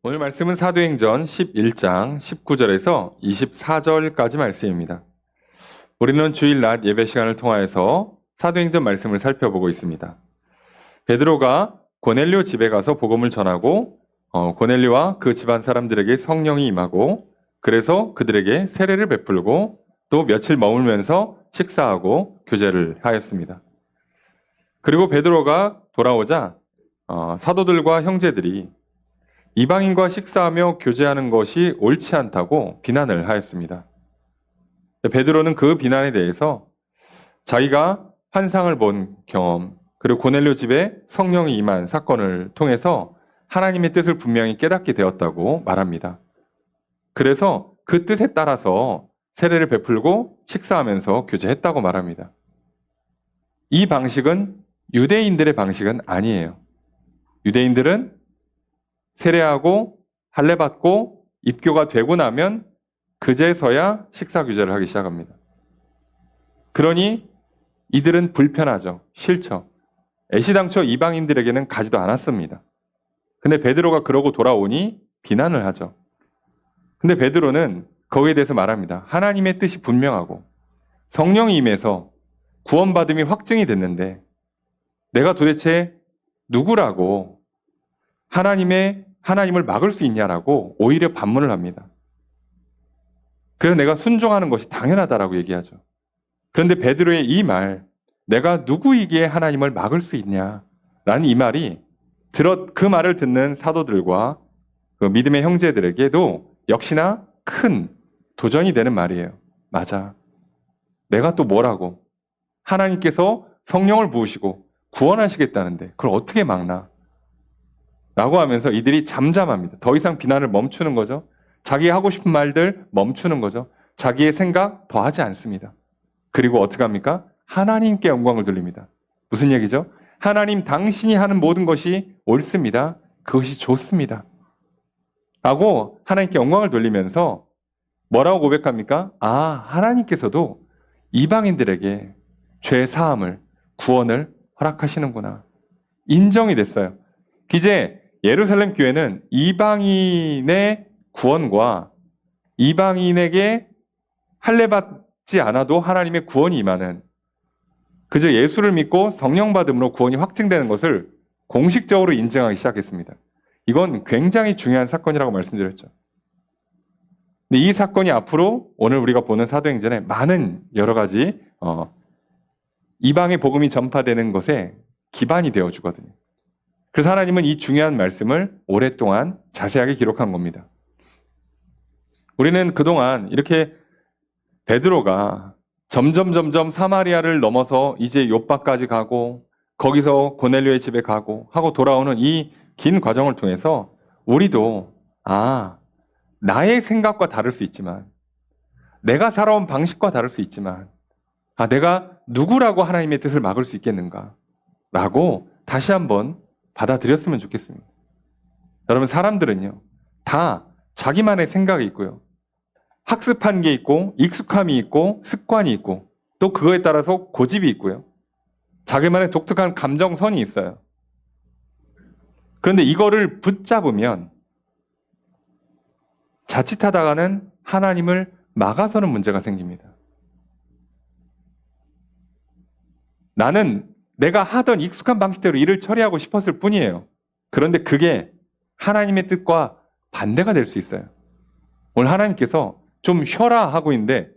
오늘 말씀은 사도행전 11장 19절에서 24절까지 말씀입니다. 우리는 주일 낮 예배 시간을 통하여서 사도행전 말씀을 살펴보고 있습니다. 베드로가 고넬료 집에 가서 복음을 전하고 고넬료와 그 집안 사람들에게 성령이 임하고 그래서 그들에게 세례를 베풀고 또 며칠 머물면서 식사하고 교제를 하였습니다. 그리고 베드로가 돌아오자 사도들과 형제들이 이방인과 식사하며 교제하는 것이 옳지 않다고 비난을 하였습니다. 베드로는 그 비난에 대해서 자기가 환상을 본 경험, 그리고 고넬료 집에 성령이 임한 사건을 통해서 하나님의 뜻을 분명히 깨닫게 되었다고 말합니다. 그래서 그 뜻에 따라서 세례를 베풀고 식사하면서 교제했다고 말합니다. 이 방식은 유대인들의 방식은 아니에요. 유대인들은 세례하고 할례받고 입교가 되고 나면 그제서야 식사 교제를 하기 시작합니다. 그러니 이들은 불편하죠. 싫죠. 애시당초 이방인들에게는 가지도 않았습니다. 근데 베드로가 그러고 돌아오니 비난을 하죠. 근데 베드로는 거기에 대해서 말합니다. 하나님의 뜻이 분명하고 성령이 임해서 구원받음이 확증이 됐는데 내가 도대체 누구라고 하나님을 막을 수 있냐라고 오히려 반문을 합니다. 그래서 내가 순종하는 것이 당연하다라고 얘기하죠. 그런데 베드로의 이 말, 내가 누구이기에 하나님을 막을 수 있냐라는 이 말이 그 말을 듣는 사도들과 그 믿음의 형제들에게도 역시나 큰 도전이 되는 말이에요. 맞아. 내가 또 뭐라고? 하나님께서 성령을 부으시고 구원하시겠다는데 그걸 어떻게 막나? 라고 하면서 이들이 잠잠합니다. 더 이상 비난을 멈추는 거죠. 자기 하고 싶은 말들 멈추는 거죠. 자기의 생각 더 하지 않습니다. 그리고 어떻게 합니까? 하나님께 영광을 돌립니다. 무슨 얘기죠? 하나님 당신이 하는 모든 것이 옳습니다. 그것이 좋습니다. 라고 하나님께 영광을 돌리면서 뭐라고 고백합니까? 하나님께서도 이방인들에게 죄 사함을, 구원을 허락하시는구나. 인정이 됐어요. 이제 예루살렘 교회는 이방인의 구원과 이방인에게 할례받지 않아도 하나님의 구원이 임하는 그저 예수를 믿고 성령 받음으로 구원이 확증되는 것을 공식적으로 인정하기 시작했습니다. 이건 굉장히 중요한 사건이라고 말씀드렸죠. 근데 이 사건이 앞으로 오늘 우리가 보는 사도행전에 많은 여러 가지 이방의 복음이 전파되는 것에 기반이 되어주거든요. 그래서 하나님은 이 중요한 말씀을 오랫동안 자세하게 기록한 겁니다. 우리는 그동안 이렇게 베드로가 점점 사마리아를 넘어서 이제 요빠까지 가고 거기서 고넬료의 집에 가고 하고 돌아오는 이 긴 과정을 통해서 우리도 나의 생각과 다를 수 있지만 내가 살아온 방식과 다를 수 있지만 내가 누구라고 하나님의 뜻을 막을 수 있겠는가 라고 다시 한번 받아들였으면 좋겠습니다. 여러분 사람들은요 다 자기만의 생각이 있고요. 학습한 게 있고 익숙함이 있고 습관이 있고 또 그거에 따라서 고집이 있고요. 자기만의 독특한 감정선이 있어요. 그런데 이거를 붙잡으면 자칫하다가는 하나님을 막아서는 문제가 생깁니다. 나는 내가 하던 익숙한 방식대로 일을 처리하고 싶었을 뿐이에요. 그런데 그게 하나님의 뜻과 반대가 될 수 있어요. 오늘 하나님께서 좀 쉬어라 하고 있는데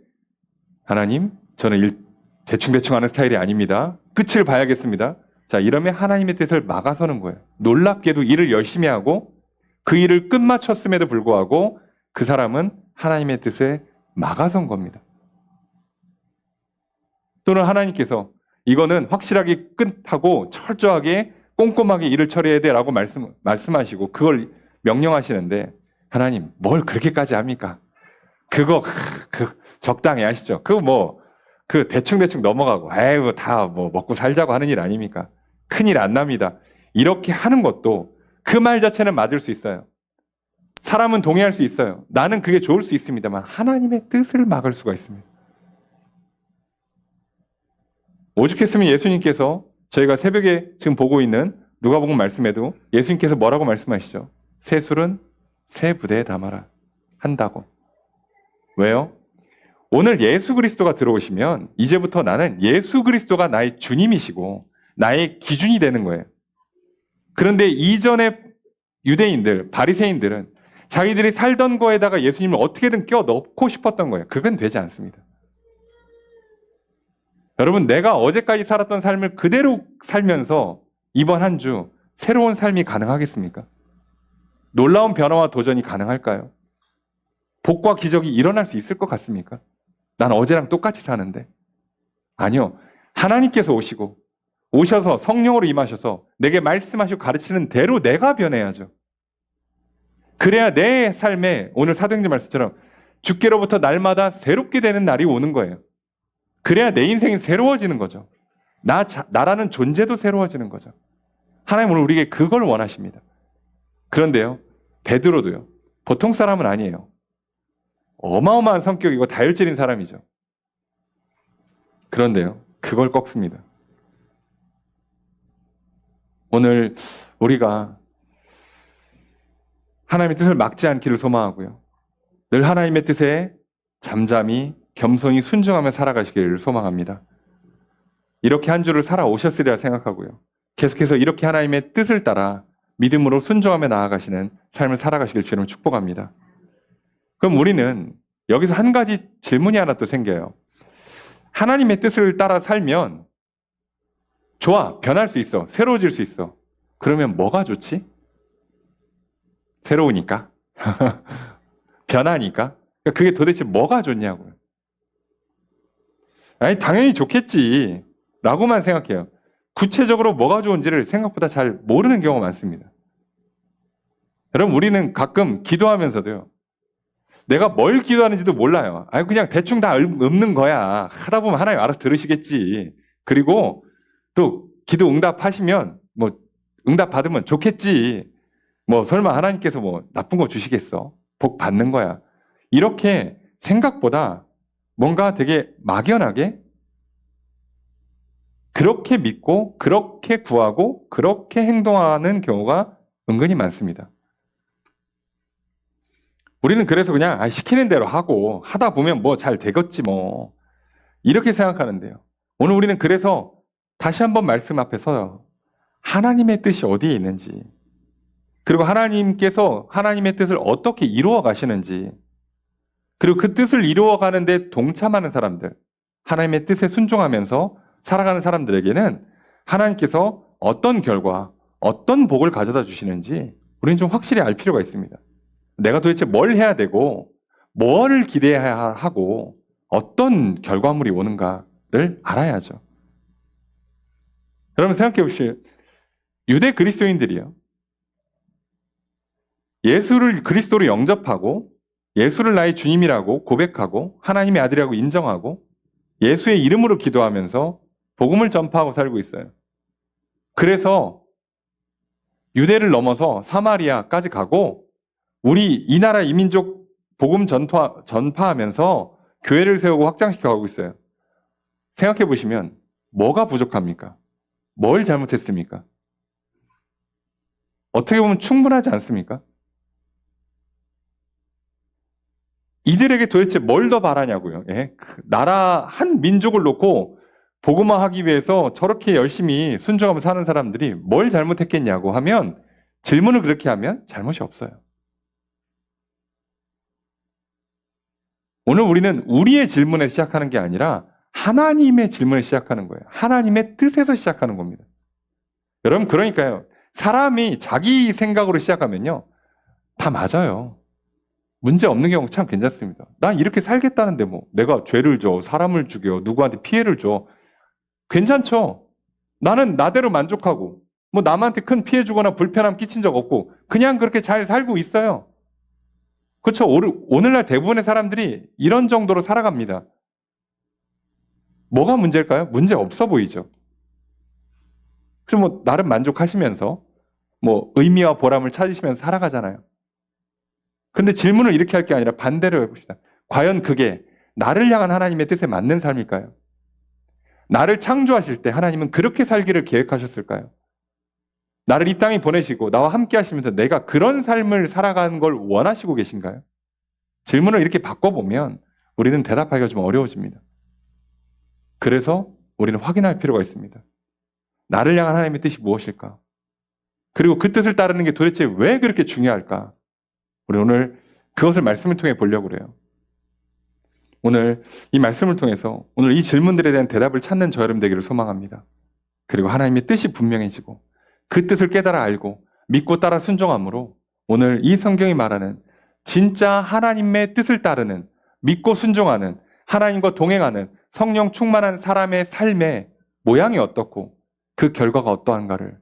하나님, 저는 일 대충 하는 스타일이 아닙니다. 끝을 봐야겠습니다. 자, 이러면 하나님의 뜻을 막아서는 거예요. 놀랍게도 일을 열심히 하고 그 일을 끝마쳤음에도 불구하고 그 사람은 하나님의 뜻에 막아선 겁니다. 또는 하나님께서 이거는 확실하게 끝하고 철저하게 꼼꼼하게 일을 처리해야 돼라고 말씀하시고 그걸 명령하시는데 하나님 뭘 그렇게까지 합니까? 그거 적당히 하시죠. 그 대충 넘어가고 다 먹고 살자고 하는 일 아닙니까? 큰일 안 납니다. 이렇게 하는 것도 그 말 자체는 맞을 수 있어요. 사람은 동의할 수 있어요. 나는 그게 좋을 수 있습니다만 하나님의 뜻을 막을 수가 있습니다. 오죽했으면 예수님께서 저희가 새벽에 지금 보고 있는 누가복음 말씀에도 예수님께서 뭐라고 말씀하시죠? 새 술은 새 부대에 담아라 한다고. 왜요? 오늘 예수 그리스도가 들어오시면 이제부터 나는 예수 그리스도가 나의 주님이시고 나의 기준이 되는 거예요. 그런데 이전의 유대인들, 바리새인들은 자기들이 살던 거에다가 예수님을 어떻게든 껴 넣고 싶었던 거예요. 그건 되지 않습니다. 여러분, 내가 어제까지 살았던 삶을 그대로 살면서 이번 한 주 새로운 삶이 가능하겠습니까? 놀라운 변화와 도전이 가능할까요? 복과 기적이 일어날 수 있을 것 같습니까? 난 어제랑 똑같이 사는데. 아니요. 하나님께서 오셔서 성령으로 임하셔서 내게 말씀하시고 가르치는 대로 내가 변해야죠. 그래야 내 삶에 오늘 사도행전 말씀처럼 주께로부터 날마다 새롭게 되는 날이 오는 거예요. 그래야 내 인생이 새로워지는 거죠. 나라는 존재도 새로워지는 거죠. 하나님 오늘 우리에게 그걸 원하십니다. 그런데요, 베드로도요, 보통 사람은 아니에요. 어마어마한 성격이고 다혈질인 사람이죠. 그런데요, 그걸 꺾습니다. 오늘 우리가 하나님의 뜻을 막지 않기를 소망하고요. 늘 하나님의 뜻에 잠잠히 겸손히 순종하며 살아가시기를 소망합니다. 이렇게 한 주를 살아오셨으리라 생각하고요. 계속해서 이렇게 하나님의 뜻을 따라 믿음으로 순종하며 나아가시는 삶을 살아가시길 주님 축복합니다. 그럼 우리는 여기서 한 가지 질문이 하나 또 생겨요. 하나님의 뜻을 따라 살면 좋아, 변할 수 있어, 새로워질 수 있어. 그러면 뭐가 좋지? 새로우니까? 변하니까? 그게 도대체 뭐가 좋냐고요. 아니, 당연히 좋겠지 라고만 생각해요. 구체적으로 뭐가 좋은지를 생각보다 잘 모르는 경우가 많습니다. 여러분, 우리는 가끔 기도하면서도요, 내가 뭘 기도하는지도 몰라요. 아니, 그냥 대충 다 읊는 거야. 하다 보면 하나님 알아서 들으시겠지. 그리고 또 기도 응답하시면 뭐 응답 받으면 좋겠지. 뭐 설마 하나님께서 뭐 나쁜 거 주시겠어? 복 받는 거야. 이렇게 생각보다 뭔가 되게 막연하게 그렇게 믿고 그렇게 구하고 그렇게 행동하는 경우가 은근히 많습니다. 우리는 그래서 그냥 시키는 대로 하고 하다 보면 뭐 잘 되겠지 뭐 이렇게 생각하는데요. 오늘 우리는 그래서 다시 한번 말씀 앞에 서요. 하나님의 뜻이 어디에 있는지, 그리고 하나님께서 하나님의 뜻을 어떻게 이루어 가시는지, 그리고 그 뜻을 이루어 가는데 동참하는 사람들, 하나님의 뜻에 순종하면서 살아가는 사람들에게는 하나님께서 어떤 결과, 어떤 복을 가져다 주시는지 우리는 좀 확실히 알 필요가 있습니다. 내가 도대체 뭘 해야 되고 뭘 기대해야 하고 어떤 결과물이 오는가를 알아야죠. 여러분 생각해 보시오. 유대 그리스도인들이요, 예수를 그리스도로 영접하고 예수를 나의 주님이라고 고백하고 하나님의 아들이라고 인정하고 예수의 이름으로 기도하면서 복음을 전파하고 살고 있어요. 그래서 유대를 넘어서 사마리아까지 가고 우리 이 나라 이민족 복음 전파하면서 교회를 세우고 확장시켜 가고 있어요. 생각해 보시면 뭐가 부족합니까? 뭘 잘못했습니까? 어떻게 보면 충분하지 않습니까? 이들에게 도대체 뭘 더 바라냐고요. 예? 나라 한 민족을 놓고 복음화하기 위해서 저렇게 열심히 순종하며 사는 사람들이 뭘 잘못했겠냐고 하면, 질문을 그렇게 하면 잘못이 없어요. 오늘 우리는 우리의 질문에 시작하는 게 아니라 하나님의 질문에 시작하는 거예요. 하나님의 뜻에서 시작하는 겁니다. 여러분, 그러니까요, 사람이 자기 생각으로 시작하면요 다 맞아요. 문제 없는 경우 참 괜찮습니다. 난 이렇게 살겠다는데 뭐 내가 죄를 줘, 사람을 죽여, 누구한테 피해를 줘. 괜찮죠? 나는 나대로 만족하고 뭐 남한테 큰 피해 주거나 불편함 끼친 적 없고 그냥 그렇게 잘 살고 있어요. 그렇죠? 오늘날 대부분의 사람들이 이런 정도로 살아갑니다. 뭐가 문제일까요? 문제 없어 보이죠? 그럼 뭐 나름 만족하시면서 뭐 의미와 보람을 찾으시면서 살아가잖아요. 근데 질문을 이렇게 할 게 아니라 반대로 해봅시다. 과연 그게 나를 향한 하나님의 뜻에 맞는 삶일까요? 나를 창조하실 때 하나님은 그렇게 살기를 계획하셨을까요? 나를 이 땅에 보내시고 나와 함께 하시면서 내가 그런 삶을 살아가는 걸 원하시고 계신가요? 질문을 이렇게 바꿔보면 우리는 대답하기가 좀 어려워집니다. 그래서 우리는 확인할 필요가 있습니다. 나를 향한 하나님의 뜻이 무엇일까? 그리고 그 뜻을 따르는 게 도대체 왜 그렇게 중요할까? 우리 오늘 그것을 말씀을 통해 보려고 그래요. 오늘 이 말씀을 통해서 오늘 이 질문들에 대한 대답을 찾는 저 여러분 되기를 소망합니다. 그리고 하나님의 뜻이 분명해지고 그 뜻을 깨달아 알고 믿고 따라 순종함으로 오늘 이 성경이 말하는 진짜 하나님의 뜻을 따르는 믿고 순종하는 하나님과 동행하는 성령 충만한 사람의 삶의 모양이 어떻고 그 결과가 어떠한가를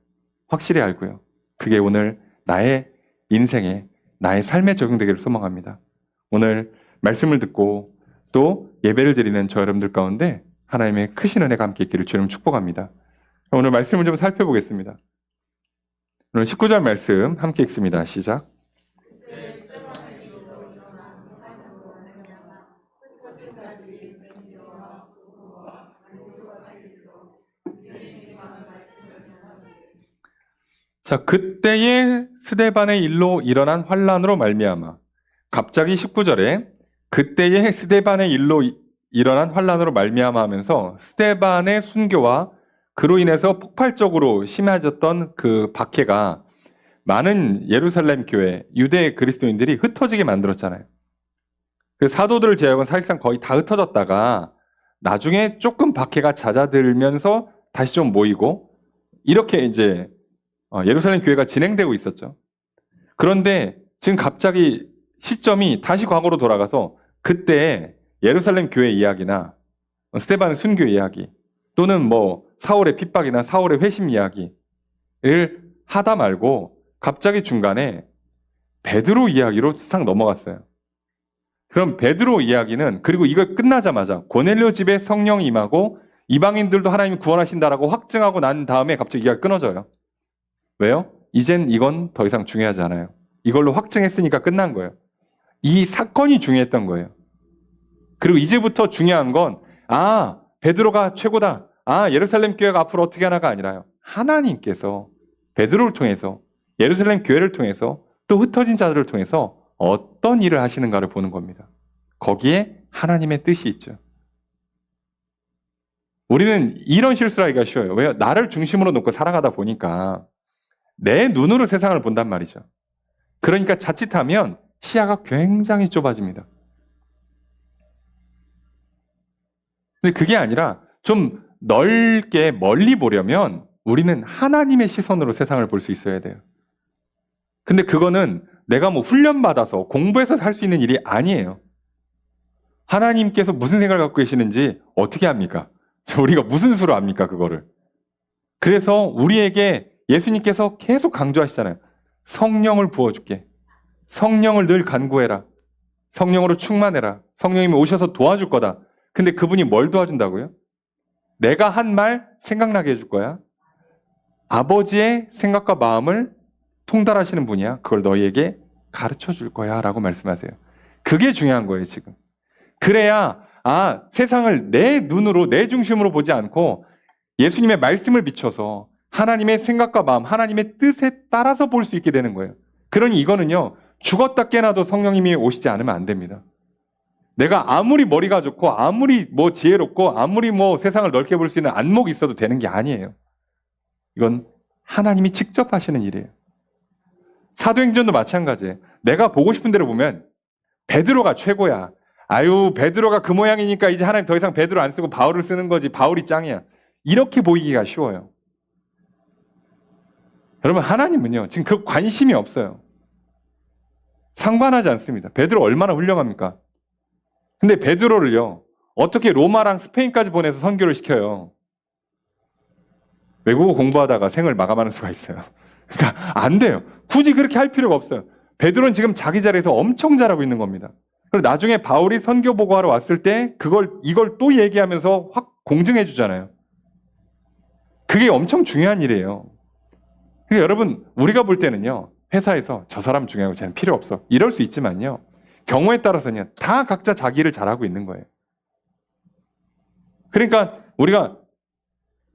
확실히 알고요. 그게 오늘 나의 인생에 나의 삶에 적용되기를 소망합니다. 오늘 말씀을 듣고 또 예배를 드리는 저 여러분들 가운데 하나님의 크신 은혜가 함께 있기를 주님 축복합니다. 오늘 말씀을 좀 살펴보겠습니다. 오늘 19절 말씀 함께 읽습니다. 시작. 자, 그때의 스데반의 일로 일어난 환란으로 말미암아. 갑자기 19절에 그때의 스데반의 일로 일어난 환란으로 말미암아 하면서 스데반의 순교와 그로 인해서 폭발적으로 심해졌던 그 박해가 많은 예루살렘 교회, 유대 그리스도인들이 흩어지게 만들었잖아요. 그 사도들을 제외하고는 사실상 거의 다 흩어졌다가 나중에 조금 박해가 잦아들면서 다시 좀 모이고 이렇게 이제 예루살렘 교회가 진행되고 있었죠. 그런데 지금 갑자기 시점이 다시 과거로 돌아가서 그때 예루살렘 교회 이야기나 스데반 순교 이야기 또는 뭐 사울의 핍박이나 사울의 회심 이야기를 하다 말고 갑자기 중간에 베드로 이야기로 싹 넘어갔어요. 그럼 베드로 이야기는 그리고 이거 끝나자마자 고넬료 집에 성령이 임하고 이방인들도 하나님이 구원하신다라고 확증하고 난 다음에 갑자기 이야기가 끊어져요. 왜요? 이젠 이건 더 이상 중요하지 않아요. 이걸로 확증했으니까 끝난 거예요. 이 사건이 중요했던 거예요. 그리고 이제부터 중요한 건 베드로가 최고다. 예루살렘 교회가 앞으로 어떻게 하나가 아니라요. 하나님께서 베드로를 통해서 예루살렘 교회를 통해서 또 흩어진 자들을 통해서 어떤 일을 하시는가를 보는 겁니다. 거기에 하나님의 뜻이 있죠. 우리는 이런 실수를 하기가 쉬워요. 왜요? 나를 중심으로 놓고 살아가다 보니까 내 눈으로 세상을 본단 말이죠. 그러니까 자칫하면 시야가 굉장히 좁아집니다. 근데 그게 아니라 좀 넓게 멀리 보려면 우리는 하나님의 시선으로 세상을 볼 수 있어야 돼요. 근데 그거는 내가 뭐 훈련받아서 공부해서 할 수 있는 일이 아니에요. 하나님께서 무슨 생각을 갖고 계시는지 어떻게 합니까? 우리가 무슨 수로 압니까, 그거를? 그래서 우리에게 예수님께서 계속 강조하시잖아요. 성령을 부어줄게. 성령을 늘 간구해라. 성령으로 충만해라. 성령님이 오셔서 도와줄 거다. 근데 그분이 뭘 도와준다고요? 내가 한 말 생각나게 해줄 거야. 아버지의 생각과 마음을 통달하시는 분이야. 그걸 너희에게 가르쳐 줄 거야 라고 말씀하세요. 그게 중요한 거예요, 지금. 그래야 세상을 내 눈으로 내 중심으로 보지 않고 예수님의 말씀을 비춰서 하나님의 생각과 마음, 하나님의 뜻에 따라서 볼 수 있게 되는 거예요. 그러니 이거는요, 죽었다 깨나도 성령님이 오시지 않으면 안 됩니다. 내가 아무리 머리가 좋고 아무리 뭐 지혜롭고 아무리 뭐 세상을 넓게 볼 수 있는 안목이 있어도 되는 게 아니에요. 이건 하나님이 직접 하시는 일이에요. 사도행전도 마찬가지예요. 내가 보고 싶은 대로 보면 베드로가 최고야. 베드로가 그 모양이니까 이제 하나님 더 이상 베드로 안 쓰고 바울을 쓰는 거지. 바울이 짱이야. 이렇게 보이기가 쉬워요. 여러분, 하나님은요, 지금 그 관심이 없어요. 상관하지 않습니다. 베드로 얼마나 훌륭합니까? 근데 베드로를요, 어떻게 로마랑 스페인까지 보내서 선교를 시켜요? 외국어 공부하다가 생을 마감하는 수가 있어요. 그러니까 안 돼요. 굳이 그렇게 할 필요가 없어요. 베드로는 지금 자기 자리에서 엄청 잘하고 있는 겁니다. 그리고 나중에 바울이 선교 보고하러 왔을 때 이걸 또 얘기하면서 확 공증해 주잖아요. 그게 엄청 중요한 일이에요. 그러니까 여러분, 우리가 볼 때는요, 회사에서 저 사람 중요하고 쟤는 필요 없어. 이럴 수 있지만요, 경우에 따라서는 다 각자 자기 일을 잘하고 있는 거예요. 그러니까 우리가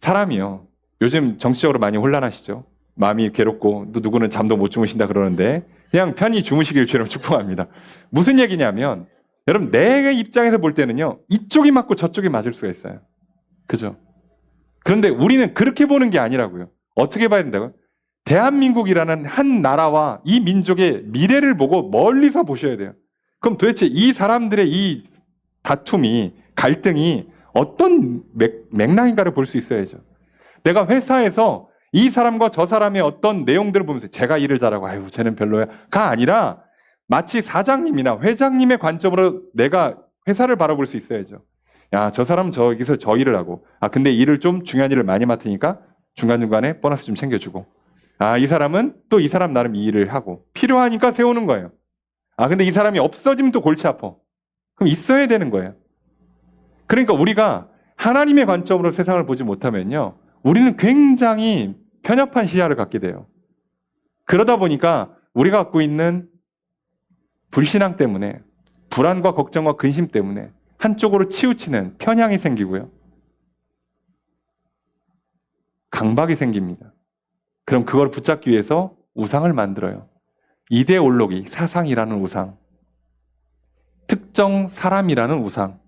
사람이요, 요즘 정치적으로 많이 혼란하시죠? 마음이 괴롭고 또 누구는 잠도 못 주무신다 그러는데 그냥 편히 주무시길 주님 축복합니다. 무슨 얘기냐면 여러분 내 입장에서 볼 때는요. 이쪽이 맞고 저쪽이 맞을 수가 있어요. 그죠? 그런데 우리는 그렇게 보는 게 아니라고요. 어떻게 봐야 된다고요? 대한민국이라는 한 나라와 이 민족의 미래를 보고 멀리서 보셔야 돼요. 그럼 도대체 이 사람들의 이 다툼이, 갈등이 어떤 맥락인가를 볼 수 있어야죠. 내가 회사에서 이 사람과 저 사람의 어떤 내용들을 보면서 제가 일을 잘하고 아유 쟤는 별로야가 아니라 마치 사장님이나 회장님의 관점으로 내가 회사를 바라볼 수 있어야죠. 야, 저 사람은 저기서 저 일을 하고 근데 일을 좀 중요한 일을 많이 맡으니까 중간중간에 보너스 좀 챙겨주고 이 사람은 또 이 사람 나름 이 일을 하고 필요하니까 세우는 거예요. 근데 이 사람이 없어지면 또 골치 아파. 그럼 있어야 되는 거예요. 그러니까 우리가 하나님의 관점으로 세상을 보지 못하면요. 우리는 굉장히 편협한 시야를 갖게 돼요. 그러다 보니까 우리가 갖고 있는 불신앙 때문에 불안과 걱정과 근심 때문에 한쪽으로 치우치는 편향이 생기고요. 강박이 생깁니다. 그럼 그걸 붙잡기 위해서 우상을 만들어요. 이데올로기, 사상이라는 우상, 특정 사람이라는 우상,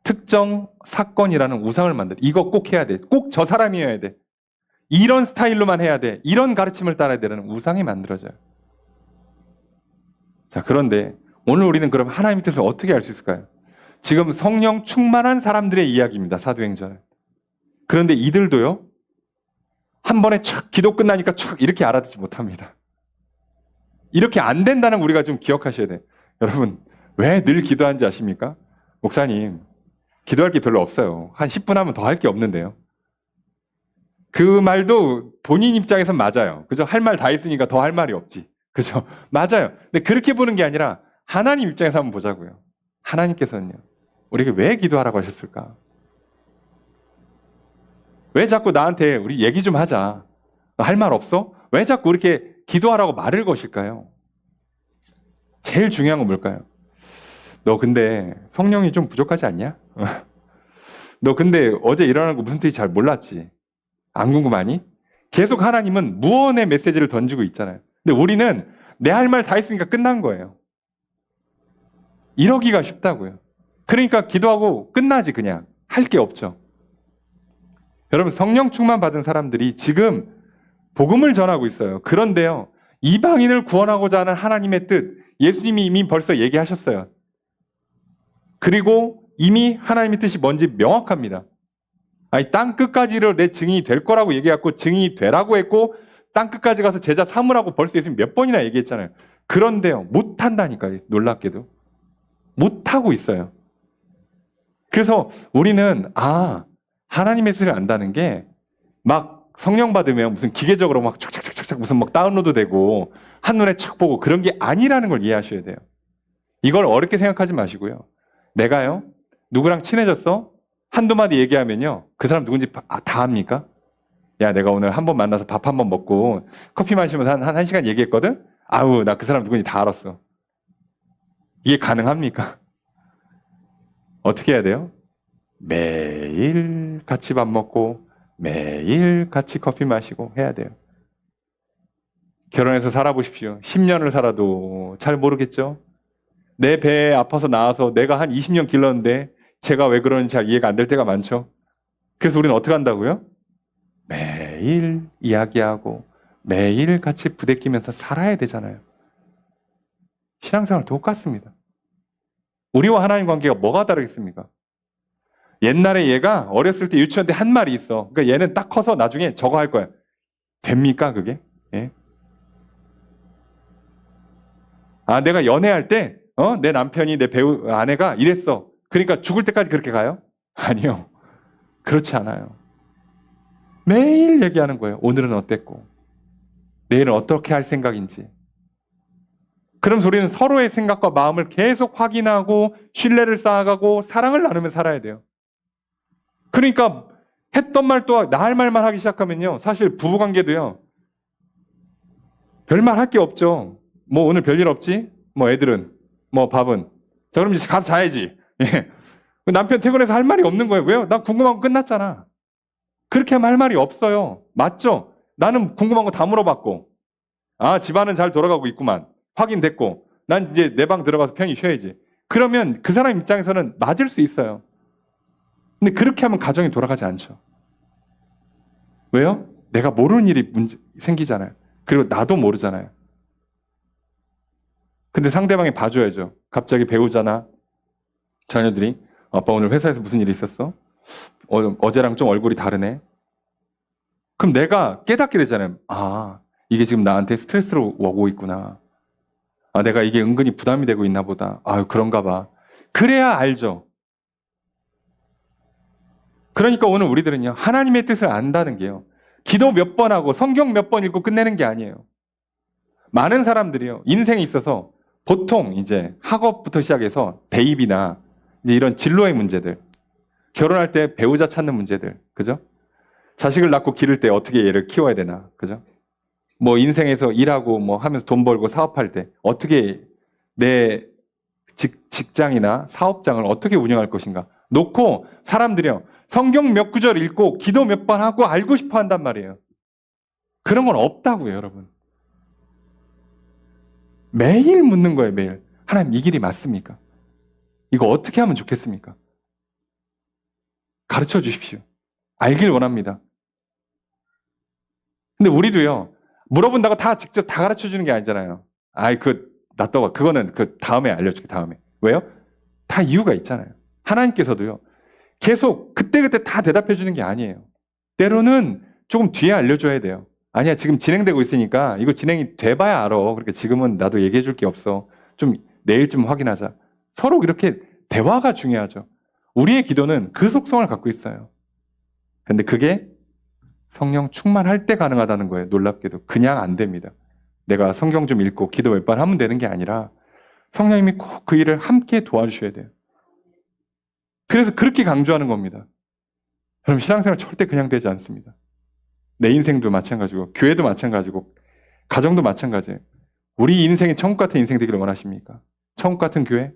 특정 사건이라는 우상을 만들어. 이거 꼭 해야 돼. 꼭 저 사람이어야 돼. 이런 스타일로만 해야 돼. 이런 가르침을 따라야 되는 우상이 만들어져요. 자, 그런데 오늘 우리는 그럼 하나님의 뜻을 어떻게 알 수 있을까요? 지금 성령 충만한 사람들의 이야기입니다. 사도행전. 그런데 이들도요. 한 번에 촥 기도 끝나니까 촥 이렇게 알아듣지 못합니다. 이렇게 안 된다는 우리가 좀 기억하셔야 돼요. 여러분 왜 늘 기도하는지 아십니까? 목사님 기도할 게 별로 없어요. 한 10분 하면 더 할 게 없는데요. 그 말도 본인 입장에선 맞아요. 그죠? 할 말 다 있으니까 더 할 말이 없지. 그죠? 맞아요. 근데 그렇게 보는 게 아니라 하나님 입장에서 한번 보자고요. 하나님께서는요. 우리에게 왜 기도하라고 하셨을까? 왜 자꾸 나한테 우리 얘기 좀 하자. 할 말 없어? 왜 자꾸 이렇게 기도하라고 말을 거실까요? 제일 중요한 건 뭘까요? 너 근데 성령이 좀 부족하지 않냐? 너 근데 어제 일어난 거 무슨 뜻인지 잘 몰랐지? 안 궁금하니? 계속 하나님은 무언의 메시지를 던지고 있잖아요. 근데 우리는 내 할 말 다 했으니까 끝난 거예요. 이러기가 쉽다고요. 그러니까 기도하고 끝나지 그냥. 할 게 없죠. 여러분 성령 충만 받은 사람들이 지금 복음을 전하고 있어요. 그런데요. 이방인을 구원하고자 하는 하나님의 뜻 예수님이 이미 벌써 얘기하셨어요. 그리고 이미 하나님의 뜻이 뭔지 명확합니다. 땅 끝까지를 내 증인이 될 거라고 얘기했고 증인이 되라고 했고 땅 끝까지 가서 제자 삼으라고 벌써 예수님 몇 번이나 얘기했잖아요. 그런데요. 못한다니까요. 놀랍게도. 못하고 있어요. 그래서 우리는 하나님의 뜻을 안다는 게 막 성령 받으면 무슨 기계적으로 막 착착착착 무슨 막 다운로드 되고 한눈에 착 보고 그런 게 아니라는 걸 이해하셔야 돼요. 이걸 어렵게 생각하지 마시고요. 내가요. 누구랑 친해졌어? 한두 마디 얘기하면요. 그 사람 누군지 다 압니까? 야, 내가 오늘 한 번 만나서 밥 한 번 먹고 커피 마시면서 한 시간 얘기했거든? 나 그 사람 누군지 다 알았어. 이게 가능합니까? 어떻게 해야 돼요? 매일 같이 밥 먹고 매일 같이 커피 마시고 해야 돼요. 결혼해서 살아보십시오. 10년을 살아도 잘 모르겠죠? 내 배에 아파서 나와서 내가 한 20년 길렀는데 제가 왜 그러는지 잘 이해가 안 될 때가 많죠. 그래서 우리는 어떻게 한다고요? 매일 이야기하고 매일 같이 부대끼면서 살아야 되잖아요. 신앙생활 똑같습니다. 우리와 하나님 관계가 뭐가 다르겠습니까? 옛날에 얘가 어렸을 때 유치원 때 한 말이 있어. 그러니까 얘는 딱 커서 나중에 저거 할 거야. 됩니까 그게? 예? 내가 연애할 때 내 남편이 내 배우 아내가 이랬어. 그러니까 죽을 때까지 그렇게 가요? 아니요. 그렇지 않아요. 매일 얘기하는 거예요. 오늘은 어땠고 내일은 어떻게 할 생각인지. 그럼 우리는 서로의 생각과 마음을 계속 확인하고 신뢰를 쌓아가고 사랑을 나누며 살아야 돼요. 그러니까 했던 말 또 나 할 말만 하기 시작하면요. 사실 부부관계도요. 별말 할 게 없죠. 뭐 오늘 별일 없지? 뭐 애들은? 뭐 밥은? 자 그럼 이제 가서 자야지. 예. 남편 퇴근해서 할 말이 없는 거예요. 왜요? 나 궁금한 거 끝났잖아. 그렇게 하면 할 말이 없어요. 맞죠? 나는 궁금한 거 다 물어봤고, 아, 집안은 잘 돌아가고 있구만. 확인됐고, 난 이제 내 방 들어가서 편히 쉬어야지. 그러면 그 사람 입장에서는 맞을 수 있어요. 근데 그렇게 하면 가정이 돌아가지 않죠. 왜요? 내가 모르는 일이 생기잖아요. 그리고 나도 모르잖아요. 근데 상대방이 봐줘야죠. 갑자기 배우자나 자녀들이 아빠 오늘 회사에서 무슨 일이 있었어? 어제랑 좀 얼굴이 다르네. 그럼 내가 깨닫게 되잖아요. 아, 이게 지금 나한테 스트레스로 오고 있구나. 아, 내가 이게 은근히 부담이 되고 있나 보다. 아유, 그런가 봐. 그래야 알죠. 그러니까 오늘 우리들은요, 하나님의 뜻을 안다는 게요. 기도 몇 번 하고 성경 몇 번 읽고 끝내는 게 아니에요. 많은 사람들이요, 인생에 있어서 보통 이제 학업부터 시작해서 대입이나 이제 이런 진로의 문제들, 결혼할 때 배우자 찾는 문제들, 그죠? 자식을 낳고 기를 때 어떻게 얘를 키워야 되나, 그죠? 뭐 인생에서 일하고 뭐 하면서 돈 벌고 사업할 때 어떻게 내 직장이나 사업장을 어떻게 운영할 것인가 놓고 사람들이요, 성경 몇 구절 읽고 기도 몇 번 하고 알고 싶어 한단 말이에요. 그런 건 없다고요, 여러분. 매일 묻는 거예요, 매일. 하나님, 이 길이 맞습니까? 이거 어떻게 하면 좋겠습니까? 가르쳐 주십시오. 알길 원합니다. 근데 우리도요, 물어본다고 다 직접 다 가르쳐 주는 게 아니잖아요. 아이, 놔둬봐. 그거는 다음에 알려줄게, 다음에. 왜요? 다 이유가 있잖아요. 하나님께서도요, 계속 그때그때 다 대답해 주는 게 아니에요. 때로는 조금 뒤에 알려줘야 돼요. 아니야, 지금 진행되고 있으니까 이거 진행이 돼봐야 알아. 그러니까 지금은 나도 얘기해 줄 게 없어. 좀 내일쯤 확인하자. 서로 이렇게 대화가 중요하죠. 우리의 기도는 그 속성을 갖고 있어요. 근데 그게 성령 충만할 때 가능하다는 거예요. 놀랍게도. 그냥 안 됩니다. 내가 성경 좀 읽고 기도 몇 번 하면 되는 게 아니라 성령님이 꼭 그 일을 함께 도와주셔야 돼요. 그래서 그렇게 강조하는 겁니다. 여러분, 신앙생활 절대 그냥 되지 않습니다. 내 인생도 마찬가지고 교회도 마찬가지고 가정도 마찬가지예요. 우리 인생이 천국 같은 인생 되기를 원하십니까? 천국 같은 교회?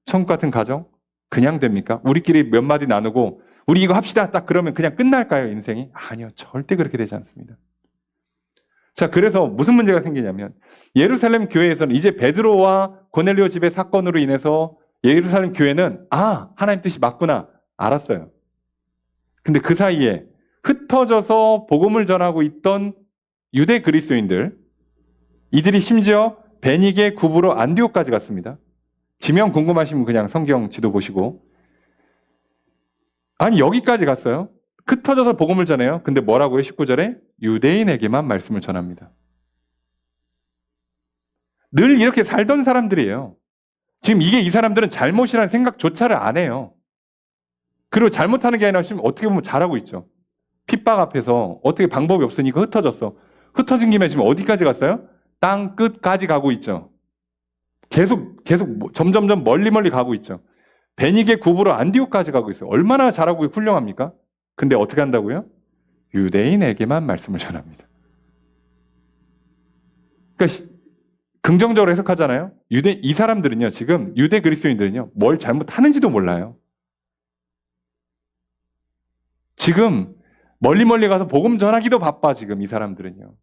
천국 같은 가정? 그냥 됩니까? 우리끼리 몇 마디 나누고 우리 이거 합시다 딱 그러면 그냥 끝날까요, 인생이? 아니요, 절대 그렇게 되지 않습니다. 자, 그래서 무슨 문제가 생기냐면 예루살렘 교회에서는 이제 베드로와 고넬료 집의 사건으로 인해서 예루살렘 교회는 하나님 뜻이 맞구나 알았어요. 근데 그 사이에 흩어져서 복음을 전하고 있던 유대 그리스도인들, 이들이 심지어 베니게 구브로 안디옥까지 갔습니다. 지명 궁금하시면 그냥 성경 지도 보시고. 아니, 여기까지 갔어요. 흩어져서 복음을 전해요. 근데 뭐라고요? 19절에 유대인에게만 말씀을 전합니다. 늘 이렇게 살던 사람들이에요. 지금 이게 이 사람들은 잘못이라는 생각조차를 안 해요. 그리고 잘못하는 게 아니라 지금 어떻게 보면 잘하고 있죠. 핍박 앞에서 어떻게 방법이 없으니까 흩어졌어. 흩어진 김에 지금 어디까지 갔어요? 땅 끝까지 가고 있죠. 계속 점점점 멀리 가고 있죠. 베니게 굽으로 안디옥까지 가고 있어요. 얼마나 잘하고 훌륭합니까? 근데 어떻게 한다고요? 유대인에게만 말씀을 전합니다. 그러니까 긍정적으로 해석하잖아요. 이 사람들은요, 지금 유대 그리스도인들은요, 뭘 잘못하는지도 몰라요. 지금 멀리 가서 복음 전하기도 바빠, 지금 이 사람들은요.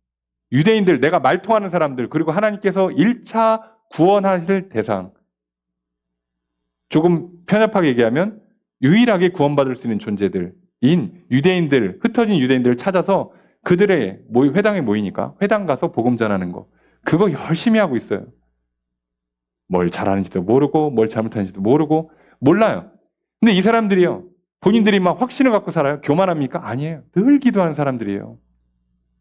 유대인들, 내가 말 통하는 사람들, 그리고 하나님께서 1차 구원하실 대상. 조금 편협하게 얘기하면 유일하게 구원받을 수 있는 존재들인 유대인들, 흩어진 유대인들을 찾아서 그들의 회당에 모이니까 회당 가서 복음 전하는 거. 그거 열심히 하고 있어요. 뭘 잘하는지도 모르고 뭘 잘못하는지도 모르고 몰라요. 근데 이 사람들이요, 본인들이 막 확신을 갖고 살아요? 교만합니까? 아니에요. 늘 기도하는 사람들이에요.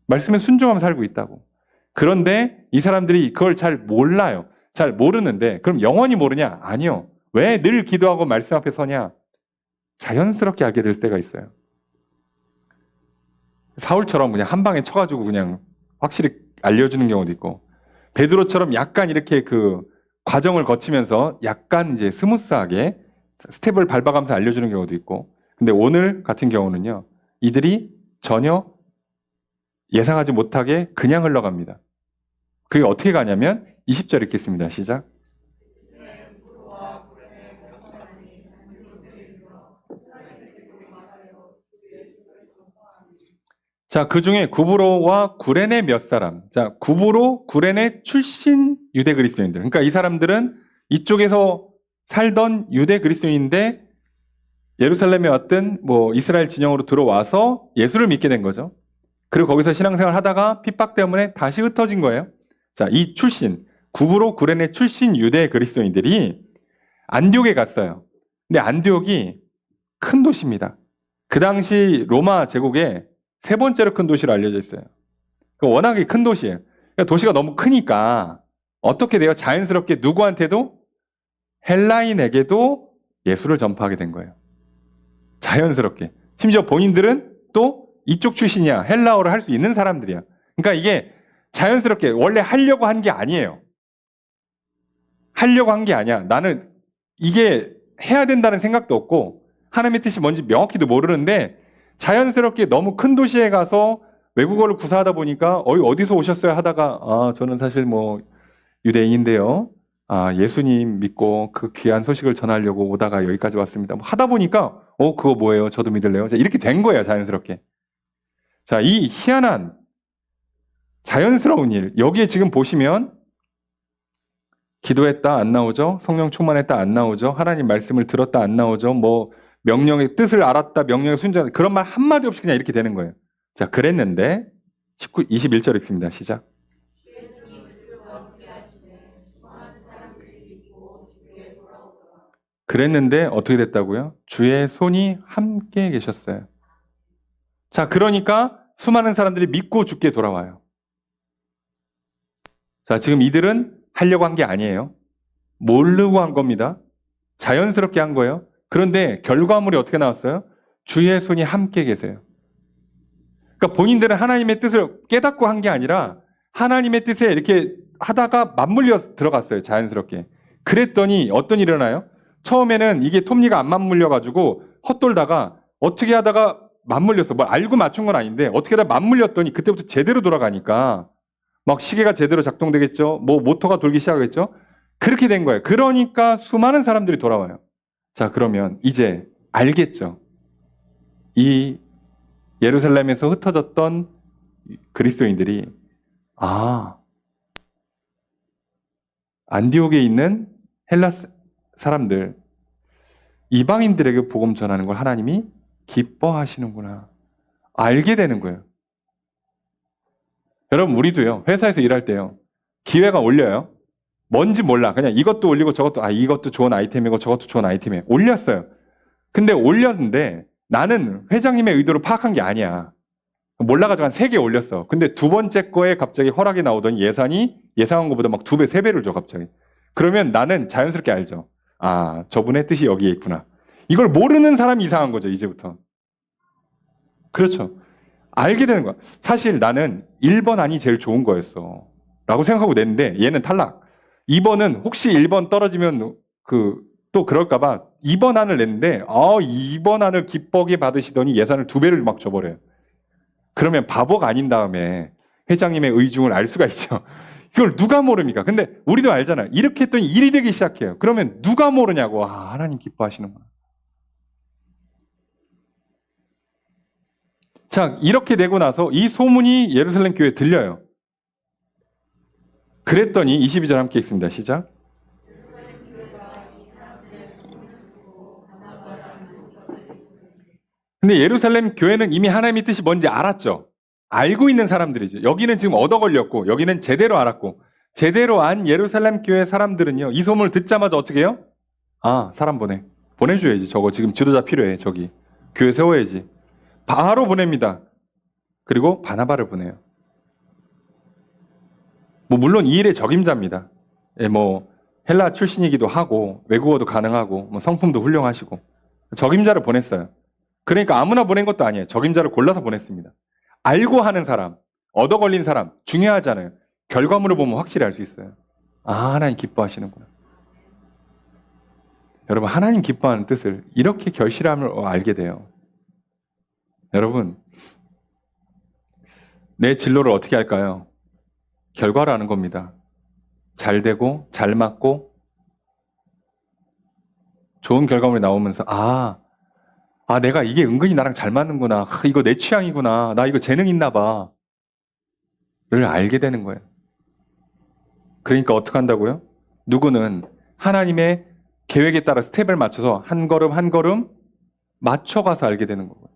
말씀에 순종하며 살고 있다고. 그런데 이 사람들이 그걸 잘 몰라요. 잘 모르는데 그럼 영원히 모르냐? 아니요. 왜 늘 기도하고 말씀 앞에 서냐? 자연스럽게 알게 될 때가 있어요. 사울처럼 그냥 한 방에 쳐가지고 그냥 확실히 알려주는 경우도 있고, 베드로처럼 약간 이렇게 그 과정을 거치면서 약간 이제 스무스하게 스텝을 밟아가면서 알려주는 경우도 있고, 근데 오늘 같은 경우는요, 이들이 전혀 예상하지 못하게 그냥 흘러갑니다. 그게 어떻게 가냐면 20절 읽겠습니다. 시작. 자, 그 중에 구브로와 구레네 몇 사람. 자, 구브로, 구레네 출신 유대 그리스도인들. 그러니까 이 사람들은 이쪽에서 살던 유대 그리스도인인데 예루살렘에 왔던 이스라엘 진영으로 들어와서 예수를 믿게 된 거죠. 그리고 거기서 신앙생활 하다가 핍박 때문에 다시 흩어진 거예요. 자, 이 출신, 구브로, 구레네 출신 유대 그리스도인들이 안디옥에 갔어요. 근데 안디옥이 큰 도시입니다. 그 당시 로마 제국의 세 번째로 큰 도시로 알려져 있어요. 워낙에 큰 도시예요. 그러니까 도시가 너무 크니까 어떻게 돼요? 자연스럽게 누구한테도 헬라인에게도 예수를 전파하게 된 거예요. 자연스럽게. 심지어 본인들은 또 이쪽 출신이야. 헬라어를 할 수 있는 사람들이야. 그러니까 이게 자연스럽게 원래 하려고 한 게 아니에요. 하려고 한 게 아니야. 나는 이게 해야 된다는 생각도 없고 하나님의 뜻이 뭔지 명확히도 모르는데 자연스럽게 너무 큰 도시에 가서 외국어를 구사하다 보니까 어디서 오셨어요? 하다가 저는 사실 유대인인데요. 예수님 믿고 그 귀한 소식을 전하려고 오다가 여기까지 왔습니다. 하다 보니까 그거 뭐예요? 저도 믿을래요. 자, 이렇게 된 거예요. 자연스럽게. 자, 이 희한한 자연스러운 일. 여기에 지금 보시면 기도했다 안 나오죠? 성령 충만했다 안 나오죠? 하나님 말씀을 들었다 안 나오죠? 명령의 뜻을 알았다, 명령의 순종했다. 그런 말 한마디 없이 그냥 이렇게 되는 거예요. 자, 그랬는데 21절 읽습니다. 시작. 그랬는데 어떻게 됐다고요? 주의 손이 함께 계셨어요. 자, 그러니까 수많은 사람들이 믿고 주께 돌아와요. 자, 지금 이들은 하려고 한 게 아니에요. 모르고 한 겁니다. 자연스럽게 한 거예요. 그런데 결과물이 어떻게 나왔어요? 주의 손이 함께 계세요. 그러니까 본인들은 하나님의 뜻을 깨닫고 한 게 아니라 하나님의 뜻에 이렇게 하다가 맞물려 들어갔어요. 자연스럽게. 그랬더니 어떤 일이 일어나요? 처음에는 이게 톱니가 안 맞물려가지고 헛돌다가 어떻게 하다가 맞물렸어. 알고 맞춘 건 아닌데 어떻게 하다 맞물렸더니 그때부터 제대로 돌아가니까 막 시계가 제대로 작동되겠죠. 모터가 돌기 시작하겠죠. 그렇게 된 거예요. 그러니까 수많은 사람들이 돌아와요. 자, 그러면 이제 알겠죠. 이 예루살렘에서 흩어졌던 그리스도인들이 안디옥에 있는 헬라 사람들, 이방인들에게 복음 전하는 걸 하나님이 기뻐하시는구나. 알게 되는 거예요. 여러분, 우리도요, 회사에서 일할 때요, 기회가 올려요. 뭔지 몰라. 그냥 이것도 올리고 저것도, 이것도 좋은 아이템이고 저것도 좋은 아이템이에요. 올렸어요. 근데 올렸는데 나는 회장님의 의도를 파악한 게 아니야. 몰라가지고 한 3개 올렸어. 근데 두 번째 거에 갑자기 허락이 나오더니 예산이 예상한 것보다 막 2배, 3배를 줘, 갑자기. 그러면 나는 자연스럽게 알죠. 저분의 뜻이 여기에 있구나. 이걸 모르는 사람이 이상한 거죠, 이제부터. 그렇죠. 알게 되는 거야. 사실 나는 1번 안이 제일 좋은 거였어. 라고 생각하고 냈는데 얘는 탈락. 2번은 혹시 1번 떨어지면 또 그럴까봐 2번 안을 냈는데 2번 안을 기뻐하게 받으시더니 예산을 2배를 막 줘버려요. 그러면 바보가 아닌 다음에 회장님의 의중을 알 수가 있죠. 이걸 누가 모릅니까? 근데 우리도 알잖아요. 이렇게 했더니 일이 되기 시작해요. 그러면 누가 모르냐고. 하나님 기뻐하시는구나. 자, 이렇게 되고 나서 이 소문이 예루살렘 교회에 들려요. 그랬더니 22절 함께 읽습니다. 시작. 근데 예루살렘 교회는 이미 하나님의 뜻이 뭔지 알았죠. 알고 있는 사람들이죠. 여기는 지금 얻어 걸렸고 여기는 제대로 알았고 제대로 안 예루살렘 교회 사람들은요. 이 소문을 듣자마자 어떻게 해요? 사람 보내줘야지. 저거 지금 지도자 필요해. 저기 교회 세워야지. 바로 보냅니다. 그리고 바나바를 보내요. 물론 이 일의 적임자입니다. 헬라 출신이기도 하고 외국어도 가능하고 성품도 훌륭하시고 적임자를 보냈어요. 그러니까 아무나 보낸 것도 아니에요. 적임자를 골라서 보냈습니다. 알고 하는 사람, 얻어 걸린 사람 중요하잖아요. 결과물을 보면 확실히 알 수 있어요. 하나님 기뻐하시는구나. 여러분, 하나님 기뻐하는 뜻을 이렇게 결실함을 알게 돼요. 여러분, 내 진로를 어떻게 할까요? 결과를 아는 겁니다. 잘 되고 잘 맞고 좋은 결과물이 나오면서 아, 내가 이게 은근히 나랑 잘 맞는구나. 이거 내 취향이구나. 나 이거 재능 있나 봐. 를 알게 되는 거예요. 그러니까 어떻게 한다고요? 누구는 하나님의 계획에 따라 스텝을 맞춰서 한 걸음 한 걸음 맞춰가서 알게 되는 거고요.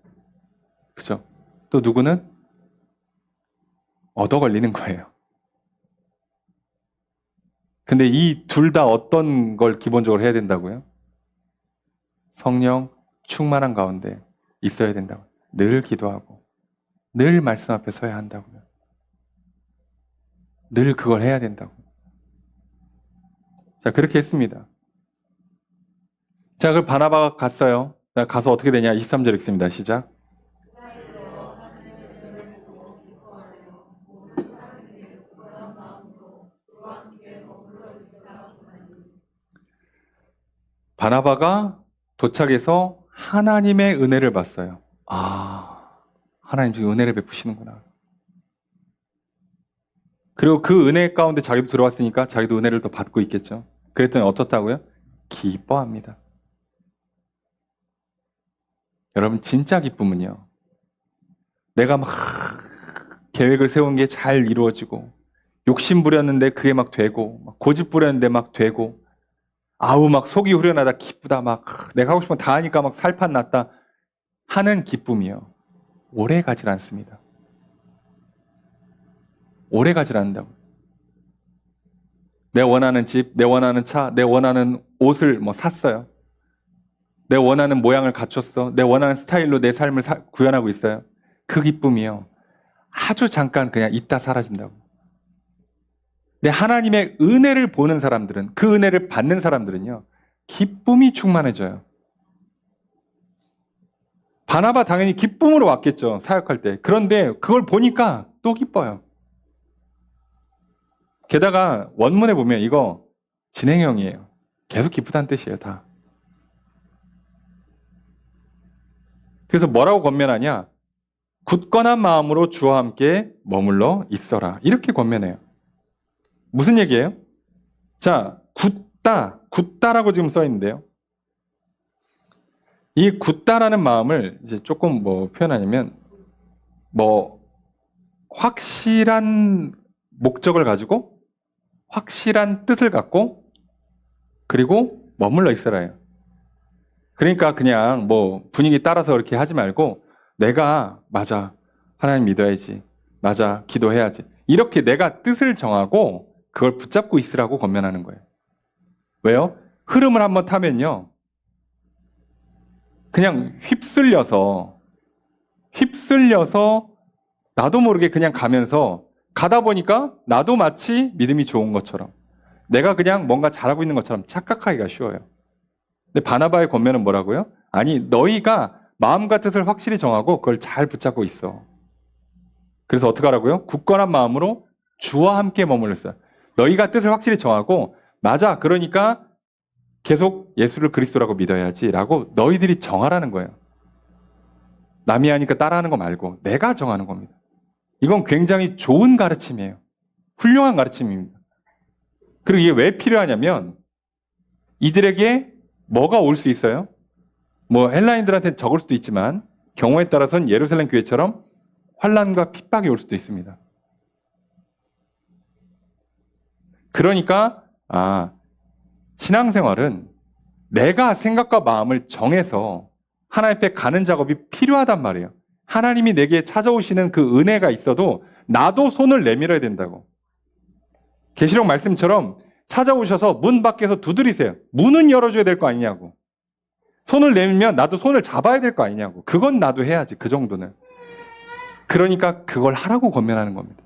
그죠? 또 누구는 얻어 걸리는 거예요. 근데 이 둘 다 어떤 걸 기본적으로 해야 된다고요? 성령 충만한 가운데 있어야 된다고. 늘 기도하고 늘 말씀 앞에 서야 한다고요. 늘 그걸 해야 된다고. 자, 그렇게 했습니다. 자, 그 바나바가 갔어요. 자, 가서 어떻게 되냐? 23절 읽습니다. 시작. 바나바가 도착해서 하나님의 은혜를 봤어요. 아, 하나님 지금 은혜를 베푸시는구나. 그리고 그 은혜 가운데 자기도 들어왔으니까 자기도 은혜를 더 받고 있겠죠. 그랬더니 어떻다고요? 기뻐합니다. 여러분, 진짜 기쁨은요, 내가 막 계획을 세운 게 잘 이루어지고, 욕심 부렸는데 그게 막 되고, 막 고집 부렸는데 막 되고, 아우 막 속이 후련하다, 기쁘다, 막 내가 하고 싶은 거 다 하니까 막 살판 났다 하는 기쁨이요, 오래 가질 않습니다. 오래 가질 않는다고. 내 원하는 집, 내 원하는 차, 내 원하는 옷을 뭐 샀어요. 내 원하는 모양을 갖췄어. 내 원하는 스타일로 내 삶을 구현하고 있어요. 그 기쁨이요, 아주 잠깐 그냥 있다 사라진다고. 근데 하나님의 은혜를 보는 사람들은, 그 은혜를 받는 사람들은요, 기쁨이 충만해져요. 바나바 당연히 기쁨으로 왔겠죠, 사역할 때. 그런데 그걸 보니까 또 기뻐요. 게다가 원문에 보면 이거 진행형이에요. 계속 기쁘다는 뜻이에요, 다. 그래서 뭐라고 권면하냐? 굳건한 마음으로 주와 함께 머물러 있어라. 이렇게 권면해요. 무슨 얘기예요? 자, 굳다라고 지금 써 있는데요. 이 굳다라는 마음을 이제 조금 뭐 표현하냐면, 뭐 확실한 목적을 가지고 확실한 뜻을 갖고 그리고 머물러 있어라요. 그러니까 그냥 뭐 분위기 따라서 그렇게 하지 말고, 내가 맞아, 하나님 믿어야지, 맞아, 기도해야지, 이렇게 내가 뜻을 정하고 그걸 붙잡고 있으라고 권면하는 거예요. 왜요? 흐름을 한번 타면요, 그냥 휩쓸려서 나도 모르게 그냥 가면서, 가다 보니까 나도 마치 믿음이 좋은 것처럼, 내가 그냥 뭔가 잘하고 있는 것처럼 착각하기가 쉬워요. 근데 바나바의 권면은 뭐라고요? 아니, 너희가 마음과 뜻을 확실히 정하고 그걸 잘 붙잡고 있어. 그래서 어떻게 하라고요? 굳건한 마음으로 주와 함께 머물렀어요. 너희가 뜻을 확실히 정하고, 맞아, 그러니까 계속 예수를 그리스도라고 믿어야지 라고 너희들이 정하라는 거예요. 남이 하니까 따라하는 거 말고 내가 정하는 겁니다. 이건 굉장히 좋은 가르침이에요. 훌륭한 가르침입니다. 그리고 이게 왜 필요하냐면, 이들에게 뭐가 올 수 있어요? 뭐 헬라인들한테는 적을 수도 있지만 경우에 따라서는 예루살렘 교회처럼 환난과 핍박이 올 수도 있습니다. 그러니까 신앙생활은 내가 생각과 마음을 정해서 하나님 앞에 가는 작업이 필요하단 말이에요. 하나님이 내게 찾아오시는 그 은혜가 있어도 나도 손을 내밀어야 된다고. 계시록 말씀처럼 찾아오셔서 문 밖에서 두드리세요. 문은 열어줘야 될 거 아니냐고. 손을 내밀면 나도 손을 잡아야 될 거 아니냐고. 그건 나도 해야지, 그 정도는. 그러니까 그걸 하라고 권면하는 겁니다.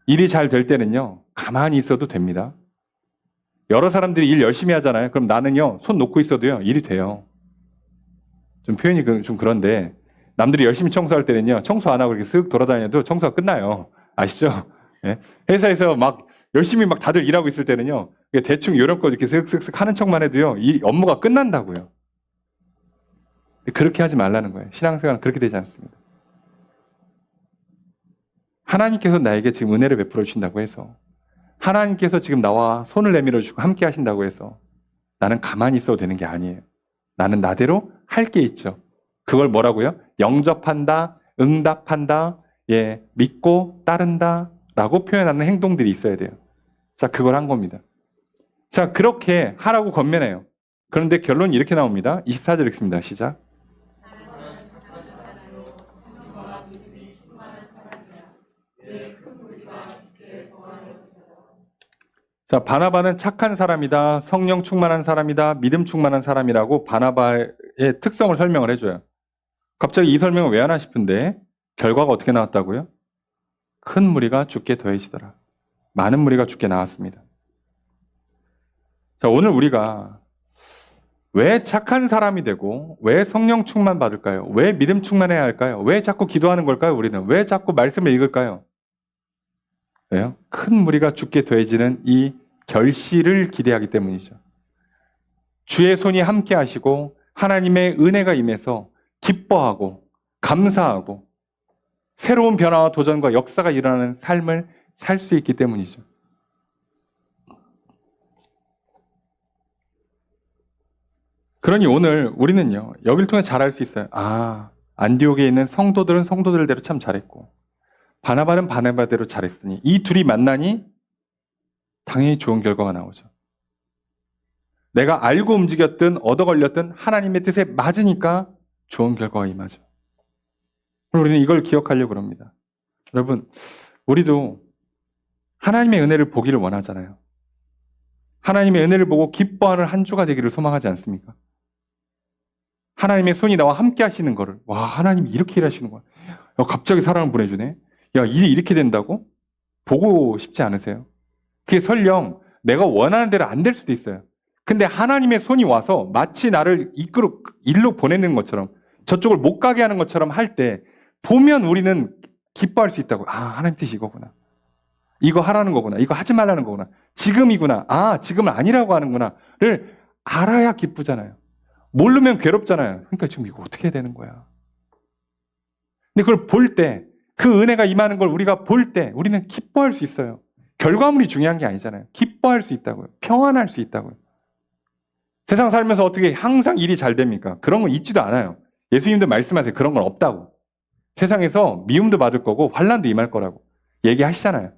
일이 잘 될 때는요, 가만히 있어도 됩니다. 여러 사람들이 일 열심히 하잖아요. 그럼 나는요, 손 놓고 있어도요, 일이 돼요. 좀 표현이 좀 그런데, 남들이 열심히 청소할 때는요, 청소 안 하고 이렇게 쓱 돌아다녀도 청소가 끝나요. 아시죠? 예? 회사에서 막 열심히 막 다들 일하고 있을 때는요, 대충 요런 거 이렇게 쓱쓱쓱 하는 척만 해도요, 이 업무가 끝난다고요. 그렇게 하지 말라는 거예요. 신앙생활은 그렇게 되지 않습니다. 하나님께서 나에게 지금 은혜를 베풀어 주신다고 해서, 하나님께서 지금 나와 손을 내밀어 주고 함께 하신다고 해서 나는 가만히 있어도 되는 게 아니에요. 나는 나대로 할 게 있죠. 그걸 뭐라고요? 영접한다, 응답한다, 믿고 따른다 라고 표현하는 행동들이 있어야 돼요. 자, 그걸 한 겁니다. 자, 그렇게 하라고 권면해요. 그런데 결론이 이렇게 나옵니다. 24절 읽습니다. 시작. 자, 바나바는 착한 사람이다, 성령 충만한 사람이다, 믿음 충만한 사람이라고 바나바의 특성을 설명을 해줘요. 갑자기 이 설명을 왜 하나 싶은데 결과가 어떻게 나왔다고요? 큰 무리가 죽게 더해지더라. 많은 무리가 죽게 나왔습니다. 자, 오늘 우리가 왜 착한 사람이 되고 왜 성령 충만 받을까요? 왜 믿음 충만해야 할까요? 왜 자꾸 기도하는 걸까요? 우리는 왜 자꾸 말씀을 읽을까요? 왜요? 큰 무리가 죽게 더해지는 이 결실을 기대하기 때문이죠. 주의 손이 함께 하시고 하나님의 은혜가 임해서 기뻐하고 감사하고 새로운 변화와 도전과 역사가 일어나는 삶을 살 수 있기 때문이죠. 그러니 오늘 우리는요, 여기를 통해 잘할 수 있어요. 아, 안디옥에 있는 성도들은 성도들대로 참 잘했고 바나바는 바나바대로 잘했으니 이 둘이 만나니 당연히 좋은 결과가 나오죠. 내가 알고 움직였든 얻어 걸렸든 하나님의 뜻에 맞으니까 좋은 결과가 임하죠. 우리는 이걸 기억하려고 합니다. 여러분, 우리도 하나님의 은혜를 보기를 원하잖아요. 하나님의 은혜를 보고 기뻐하는 한 주가 되기를 소망하지 않습니까? 하나님의 손이 나와 함께 하시는 거를, 와, 하나님이 이렇게 일하시는구나. 야, 갑자기 사랑을 보내주네. 야, 일이 이렇게 된다고? 보고 싶지 않으세요? 그게 설령 내가 원하는 대로 안 될 수도 있어요. 근데 하나님의 손이 와서 마치 나를 일로 보내는 것처럼 저쪽을 못 가게 하는 것처럼 할 때 보면 우리는 기뻐할 수 있다고. 아, 하나님 뜻이 이거구나. 이거 하라는 거구나. 이거 하지 말라는 거구나. 지금이구나. 아, 지금은 아니라고 하는구나를 알아야 기쁘잖아요. 모르면 괴롭잖아요. 그러니까 지금 이거 어떻게 해야 되는 거야. 근데 그걸 볼 때, 그 은혜가 임하는 걸 우리가 볼 때 우리는 기뻐할 수 있어요. 결과물이 중요한 게 아니잖아요. 기뻐할 수 있다고요. 평안할 수 있다고요. 세상 살면서 어떻게 항상 일이 잘 됩니까? 그런 건 있지도 않아요. 예수님도 말씀하세요. 그런 건 없다고. 세상에서 미움도 받을 거고 환난도 임할 거라고 얘기하시잖아요.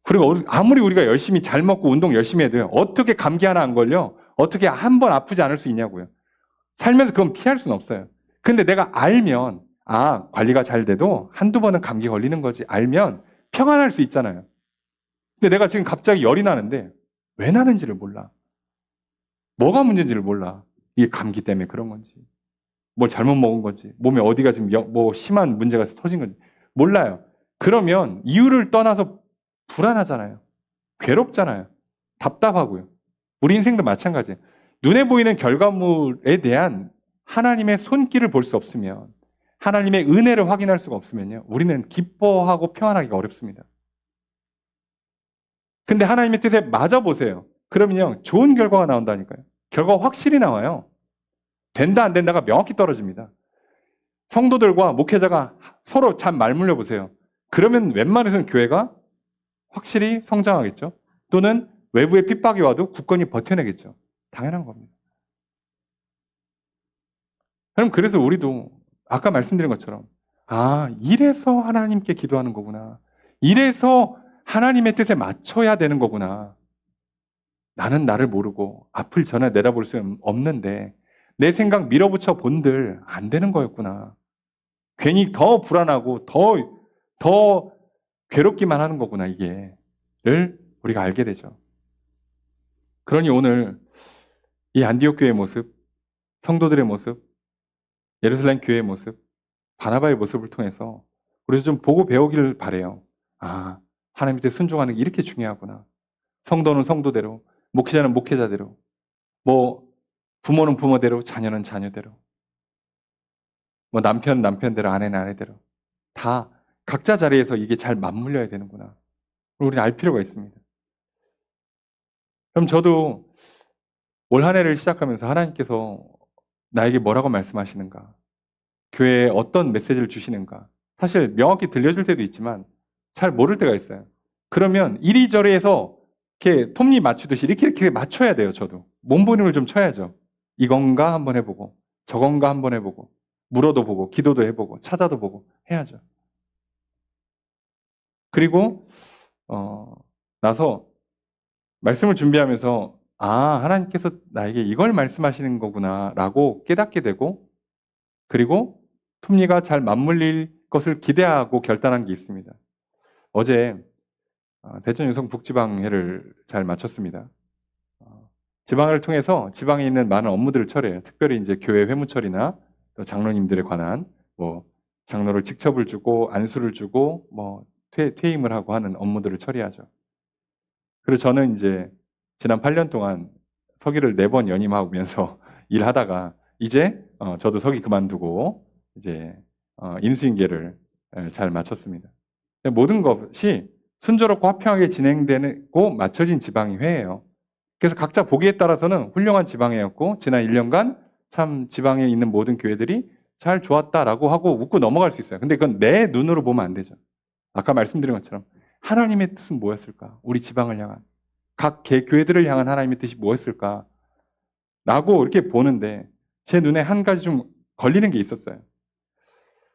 그리고 아무리 우리가 열심히 잘 먹고 운동 열심히 해도요. 어떻게 감기 하나 안 걸려? 어떻게 한 번 아프지 않을 수 있냐고요. 살면서 그건 피할 수는 없어요. 근데 내가 알면 아, 관리가 잘 돼도 한두 번은 감기 걸리는 거지. 알면 평안할 수 있잖아요. 근데 내가 지금 갑자기 열이 나는데 왜 나는지를 몰라. 뭐가 문제인지를 몰라. 이게 감기 때문에 그런 건지, 뭘 잘못 먹은 건지, 몸에 어디가 지금 뭐 심한 문제가 터진 건지 몰라요. 그러면 이유를 떠나서 불안하잖아요. 괴롭잖아요. 답답하고요. 우리 인생도 마찬가지예요. 눈에 보이는 결과물에 대한 하나님의 손길을 볼 수 없으면, 하나님의 은혜를 확인할 수가 없으면요, 우리는 기뻐하고 평안하기가 어렵습니다. 근데 하나님의 뜻에 맞아보세요. 그러면요, 좋은 결과가 나온다니까요. 결과가 확실히 나와요. 된다 안 된다가 명확히 떨어집니다. 성도들과 목회자가 서로 잘 말물려 보세요. 그러면 웬만해서는 교회가 확실히 성장하겠죠. 또는 외부의 핍박이 와도 굳건히 버텨내겠죠. 당연한 겁니다. 그럼 그래서 우리도 아까 말씀드린 것처럼 아, 이래서 하나님께 기도하는 거구나. 이래서 하나님의 뜻에 맞춰야 되는 거구나. 나는 나를 모르고 앞을 전혀 내다볼 수 없는데 내 생각 밀어붙여 본들 안 되는 거였구나. 괜히 더 불안하고 더 괴롭기만 하는 거구나, 이게.를 우리가 알게 되죠. 그러니 오늘 이 안디옥 교회의 모습, 성도들의 모습, 예루살렘 교회의 모습, 바나바의 모습을 통해서 우리도 좀 보고 배우기를 바래요. 아, 하나님께 순종하는 게 이렇게 중요하구나. 성도는 성도대로, 목회자는 목회자대로, 뭐 부모는 부모대로, 자녀는 자녀대로, 뭐 남편은 남편대로, 아내는 아내대로 다 각자 자리에서 이게 잘 맞물려야 되는구나. 우리는 알 필요가 있습니다. 그럼 저도 올 한 해를 시작하면서 하나님께서 나에게 뭐라고 말씀하시는가? 교회에 어떤 메시지를 주시는가? 사실 명확히 들려줄 때도 있지만 잘 모를 때가 있어요. 그러면 이리저리에서 이렇게 톱니 맞추듯이 이렇게 맞춰야 돼요. 저도 몸부림을 좀 쳐야죠. 이건가 한번 해보고 저건가 한번 해보고 물어도 보고 기도도 해보고 찾아도 보고 해야죠. 그리고 나서 말씀을 준비하면서 하나님께서 나에게 이걸 말씀하시는 거구나 라고 깨닫게 되고, 그리고 톱니가 잘 맞물릴 것을 기대하고 결단한 게 있습니다. 어제 대전 여성복지방회를 잘 마쳤습니다. 지방회를 통해서 지방에 있는 많은 업무들을 처리해요. 특별히 이제 교회 회무처리나 또 장로님들에 관한 장로를 직첩을 주고 안수를 주고 퇴임을 하고 하는 업무들을 처리하죠. 그리고 저는 이제 지난 8년 동안 서기를 4번 연임하면서 일하다가 이제 저도 서기 그만두고 이제 인수인계를 잘 마쳤습니다. 모든 것이 순조롭고 화평하게 진행되고 맞춰진 지방회예요. 그래서 각자 보기에 따라서는 훌륭한 지방회였고 지난 1년간 참 지방에 있는 모든 교회들이 잘 좋았다라고 하고 웃고 넘어갈 수 있어요. 근데 그건 내 눈으로 보면 안 되죠. 아까 말씀드린 것처럼 하나님의 뜻은 뭐였을까? 우리 지방을 향한 각 교회들을 향한 하나님의 뜻이 뭐였을까? 라고 이렇게 보는데 제 눈에 한 가지 좀 걸리는 게 있었어요.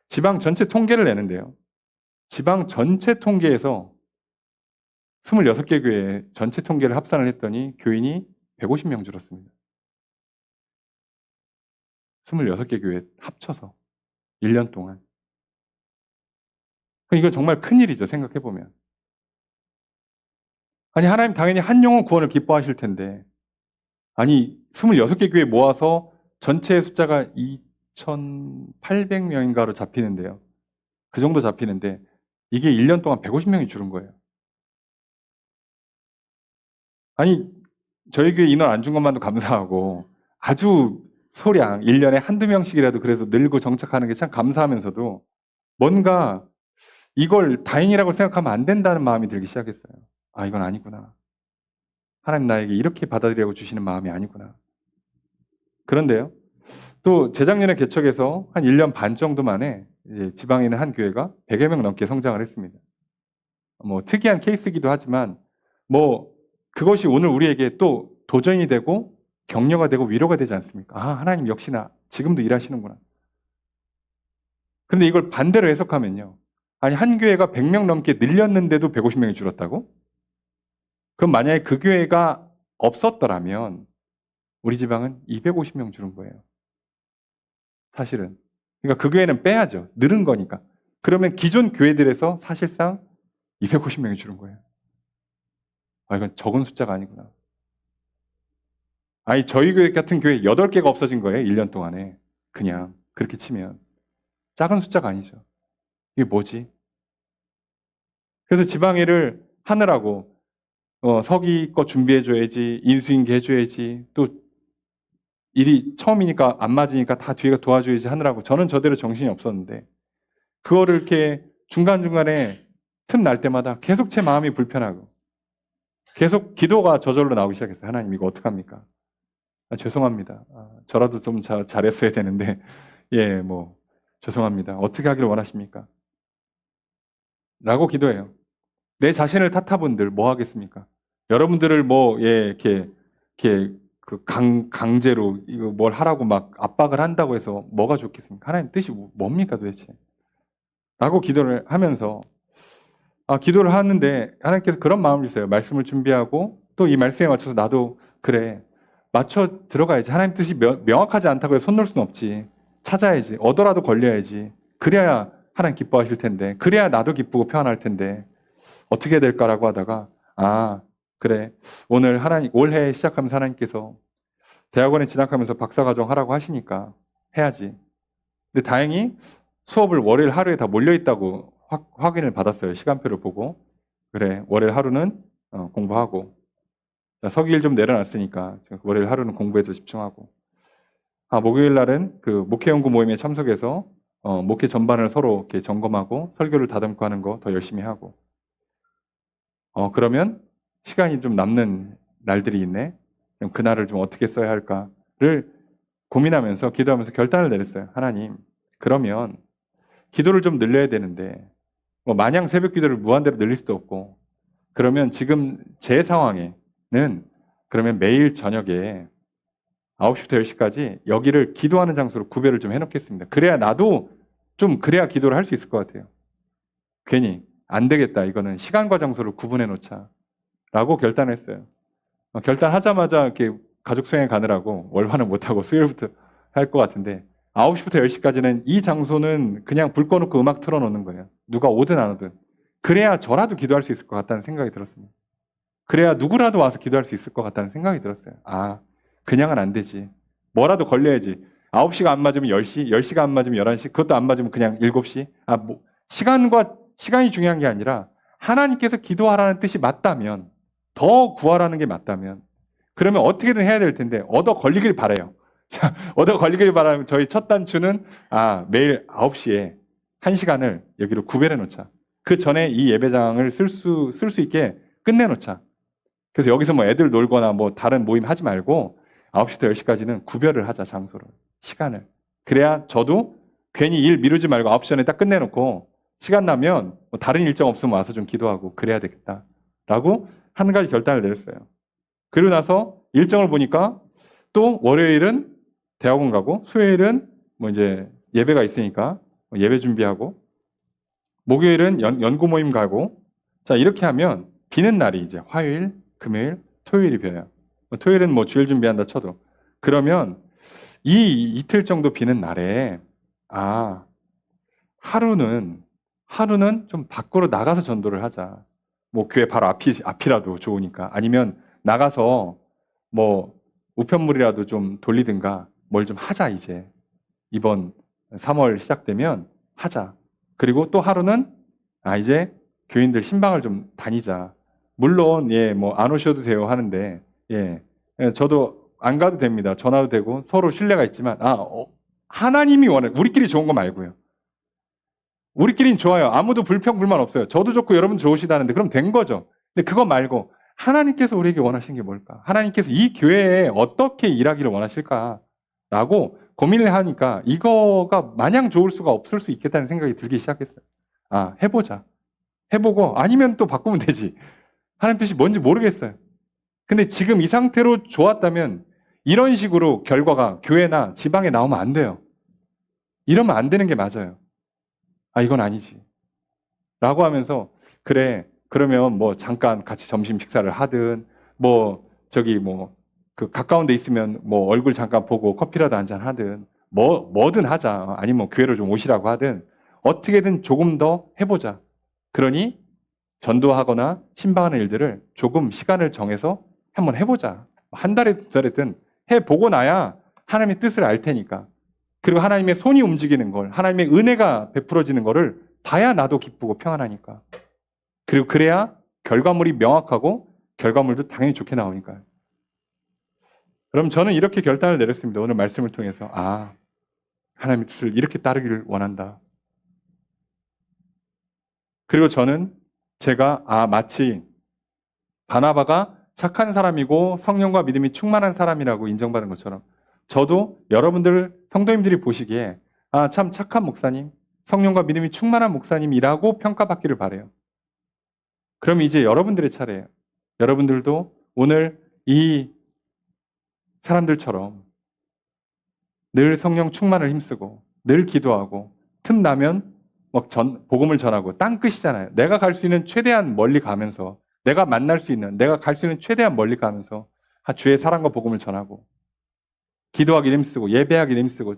지방 전체 통계를 내는데요. 지방 전체 통계에서 26개 교회 전체 통계를 합산을 했더니 교인이 150명 줄었습니다. 26개 교회 합쳐서 1년 동안. 이건 정말 큰일이죠. 생각해보면. 아니 하나님 당연히 한 영혼 구원을 기뻐하실 텐데 아니 26개 교회 모아서 전체 숫자가 2,800명인가로 잡히는데요. 그 정도 잡히는데 이게 1년 동안 150명이 줄은 거예요. 아니 저희 교회 인원 안 준 것만도 감사하고 아주 소량 1년에 한두 명씩이라도 그래도 늘고 정착하는 게 참 감사하면서도 뭔가 이걸 다행이라고 생각하면 안 된다는 마음이 들기 시작했어요. 이건 아니구나. 하나님 나에게 이렇게 받아들이라고 주시는 마음이 아니구나. 그런데요. 또 재작년에 개척해서 한 1년 반 정도 만에 지방에 있는 한 교회가 100여 명 넘게 성장을 했습니다. 특이한 케이스이기도 하지만 그것이 오늘 우리에게 또 도전이 되고 격려가 되고 위로가 되지 않습니까? 하나님 역시나 지금도 일하시는구나. 그런데 이걸 반대로 해석하면요. 아니 한 교회가 100명 넘게 늘렸는데도 150명이 줄었다고? 그럼 만약에 그 교회가 없었더라면 우리 지방은 250명 줄은 거예요. 사실은. 그러니까 그 교회는 빼야죠. 늘은 거니까. 그러면 기존 교회들에서 사실상 250명이 줄은 거예요. 이건 적은 숫자가 아니구나. 아니 저희 교회 같은 교회 8개가 없어진 거예요. 1년 동안에. 그냥 그렇게 치면. 작은 숫자가 아니죠. 이게 뭐지? 그래서 지방회를 하느라고 서기 거 준비해줘야지, 인수인계 해줘야지, 또 일이 처음이니까 안 맞으니까 다 뒤에가 도와줘야지 하느라고 저는 저대로 정신이 없었는데 그거를 이렇게 중간중간에 틈 날 때마다 계속 제 마음이 불편하고 계속 기도가 저절로 나오기 시작했어요. 하나님 이거 어떡합니까? 죄송합니다. 저라도 좀 잘했어야 되는데 죄송합니다. 어떻게 하길 원하십니까? 라고 기도해요. 내 자신을 탓한 분들 뭐 하겠습니까? 여러분들을 이렇게 강제로 이거 뭘 하라고 막 압박을 한다고 해서 뭐가 좋겠습니까? 하나님 뜻이 뭡니까 도대체? 라고 기도를 하면서 기도를 하는데 하나님께서 그런 마음을 주세요. 말씀을 준비하고 또 이 말씀에 맞춰서 나도 그래 맞춰 들어가야지. 하나님 뜻이 명확하지 않다고 해서 손 놓을 수는 없지. 찾아야지. 얻어라도 걸려야지. 그래야 하나님 기뻐하실 텐데 그래야 나도 기쁘고 편안할 텐데 어떻게 해야 될까라고 하다가 그래 오늘 올해 시작하면서 하나님께서 대학원에 진학하면서 박사과정 하라고 하시니까 해야지. 근데 다행히 수업을 월요일 하루에 다 몰려있다고 확인을 받았어요. 시간표를 보고 그래 월요일 하루는 공부하고 서기일 좀 내려놨으니까 월요일 하루는 공부에도 집중하고 목요일 날은 그 목회연구 모임에 참석해서 목회 전반을 서로 이렇게 점검하고 설교를 다듬고 하는 거 더 열심히 하고 그러면 시간이 좀 남는 날들이 있네. 그럼 그날을 좀 어떻게 써야 할까를 고민하면서 기도하면서 결단을 내렸어요. 하나님, 그러면 기도를 좀 늘려야 되는데 마냥 새벽 기도를 무한대로 늘릴 수도 없고 그러면 지금 제 상황에는 그러면 매일 저녁에 9시부터 10시까지 여기를 기도하는 장소로 구별을 좀 해놓겠습니다. 그래야 나도 좀 그래야 기도를 할 수 있을 것 같아요. 괜히 안 되겠다. 이거는 시간과 장소를 구분해 놓자. 라고 결단했어요. 결단하자마자 이렇게 가족 수행에 가느라고 월화는 못하고 수요일부터 할 것 같은데 9시부터 10시까지는 이 장소는 그냥 불 꺼놓고 음악 틀어놓는 거예요. 누가 오든 안 오든. 그래야 저라도 기도할 수 있을 것 같다는 생각이 들었습니다. 그래야 누구라도 와서 기도할 수 있을 것 같다는 생각이 들었어요. 아, 그냥은 안 되지. 뭐라도 걸려야지. 9시가 안 맞으면 10시, 10시가 안 맞으면 11시, 그것도 안 맞으면 그냥 7시. 시간이 중요한 게 아니라 하나님께서 기도하라는 뜻이 맞다면, 더 구하라는 게 맞다면, 그러면 어떻게든 해야 될 텐데, 얻어 걸리길 바라요. 자, 얻어 걸리길 바라면 저희 첫 단추는, 매일 9시에 1시간을 여기로 구별해 놓자. 그 전에 이 예배장을 쓸 수 있게 끝내 놓자. 그래서 여기서 뭐 애들 놀거나 뭐 다른 모임 하지 말고 9시부터 10시까지는 구별을 하자, 장소를. 시간을. 그래야 저도 괜히 일 미루지 말고 9시 전에 딱 끝내놓고 시간 나면 뭐 다른 일정 없으면 와서 좀 기도하고 그래야 되겠다. 라고 한 가지 결단을 내렸어요. 그리고 나서 일정을 보니까 또 월요일은 대학원 가고 수요일은 뭐 이제 예배가 있으니까 예배 준비하고 목요일은 연구 모임 가고 자, 이렇게 하면 비는 날이 이제 화요일, 금요일, 토요일이 비어요. 토요일은 뭐 주일 준비한다 쳐도. 그러면 이 이틀 정도 비는 날에 하루는 좀 밖으로 나가서 전도를 하자. 뭐 교회 바로 앞이라도 좋으니까. 아니면 나가서 뭐 우편물이라도 좀 돌리든가 뭘 좀 하자 이제. 이번 3월 시작되면 하자. 그리고 또 하루는 이제 교인들 신방을 좀 다니자. 물론 뭐 안 오셔도 돼요 하는데 저도 안 가도 됩니다. 전화도 되고 서로 신뢰가 있지만 하나님이 원해. 우리끼리 좋은 거 말고요. 우리끼리는 좋아요. 아무도 불평불만 없어요. 저도 좋고 여러분 좋으시다는데 그럼 된 거죠. 근데 그거 말고 하나님께서 우리에게 원하시는 게 뭘까? 하나님께서 이 교회에 어떻게 일하기를 원하실까라고 고민을 하니까 이거가 마냥 좋을 수가 없을 수 있겠다는 생각이 들기 시작했어요. 해보자. 해보고 아니면 또 바꾸면 되지. 하나님 뜻이 뭔지 모르겠어요. 근데 지금 이 상태로 좋았다면 이런 식으로 결과가 교회나 지방에 나오면 안 돼요. 이러면 안 되는 게 맞아요. 이건 아니지. 라고 하면서 그래 그러면 뭐 잠깐 같이 점심 식사를 하든 그 가까운 데 있으면 뭐 얼굴 잠깐 보고 커피라도 한잔 하든 뭐든 하자. 아니면 교회로 좀 오시라고 하든 어떻게든 조금 더 해보자. 그러니 전도하거나 신방하는 일들을 조금 시간을 정해서 한번 해보자. 한 달에 두 달이든 해보고 나야 하나님의 뜻을 알 테니까. 그리고 하나님의 손이 움직이는 걸, 하나님의 은혜가 베풀어지는 거를 봐야 나도 기쁘고 평안하니까. 그리고 그래야 결과물이 명확하고 결과물도 당연히 좋게 나오니까요. 그럼 저는 이렇게 결단을 내렸습니다. 오늘 말씀을 통해서. 하나님의 뜻을 이렇게 따르기를 원한다. 그리고 저는 제가 마치 바나바가 착한 사람이고 성령과 믿음이 충만한 사람이라고 인정받은 것처럼 저도 여러분들 성도님들이 보시기에 참 착한 목사님, 성령과 믿음이 충만한 목사님이라고 평가받기를 바라요. 그럼 이제 여러분들의 차례예요. 여러분들도 오늘 이 사람들처럼 늘 성령 충만을 힘쓰고 늘 기도하고 틈나면 복음을 전하고 땅끝이잖아요. 내가 갈 수 있는 최대한 멀리 가면서 내가 만날 수 있는 내가 갈 수 있는 최대한 멀리 가면서 주의 사랑과 복음을 전하고 기도하기를 힘쓰고 예배하기를 힘쓰고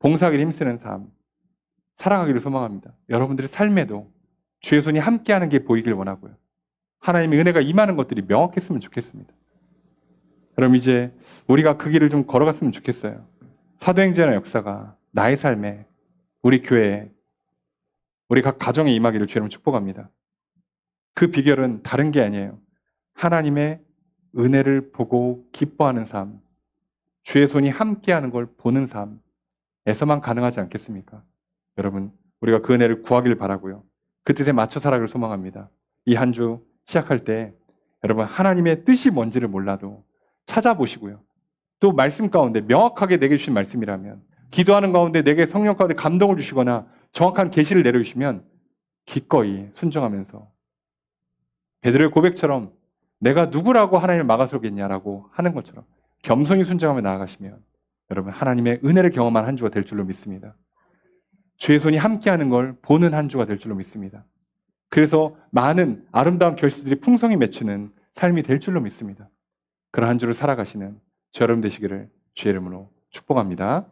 봉사하기를 힘쓰는 삶 살아가기를 소망합니다. 여러분들의 삶에도 주의 손이 함께하는 게 보이길 원하고요. 하나님의 은혜가 임하는 것들이 명확했으면 좋겠습니다. 그럼 이제 우리가 그 길을 좀 걸어갔으면 좋겠어요. 사도행전의 역사가 나의 삶에 우리 교회에 우리 각 가정에 임하기를 주님을 축복합니다. 그 비결은 다른 게 아니에요. 하나님의 은혜를 보고 기뻐하는 삶, 주의 손이 함께하는 걸 보는 삶에서만 가능하지 않겠습니까? 여러분, 우리가 그 은혜를 구하길 바라고요. 그 뜻에 맞춰 살아가길 소망합니다. 이 한 주 시작할 때 여러분 하나님의 뜻이 뭔지를 몰라도 찾아보시고요. 또 말씀 가운데 명확하게 내게 주신 말씀이라면 기도하는 가운데 내게 성령 가운데 감동을 주시거나 정확한 계시를 내려주시면 기꺼이 순종하면서 베드로의 고백처럼 내가 누구라고 하나님을 막아서겠냐라고 하는 것처럼 겸손히 순종하며 나아가시면 여러분 하나님의 은혜를 경험한 한 주가 될 줄로 믿습니다. 주의 손이 함께하는 걸 보는 한 주가 될 줄로 믿습니다. 그래서 많은 아름다운 결실들이 풍성히 맺히는 삶이 될 줄로 믿습니다. 그런 한 주를 살아가시는 저 여러분 되시기를 주의 이름으로 축복합니다.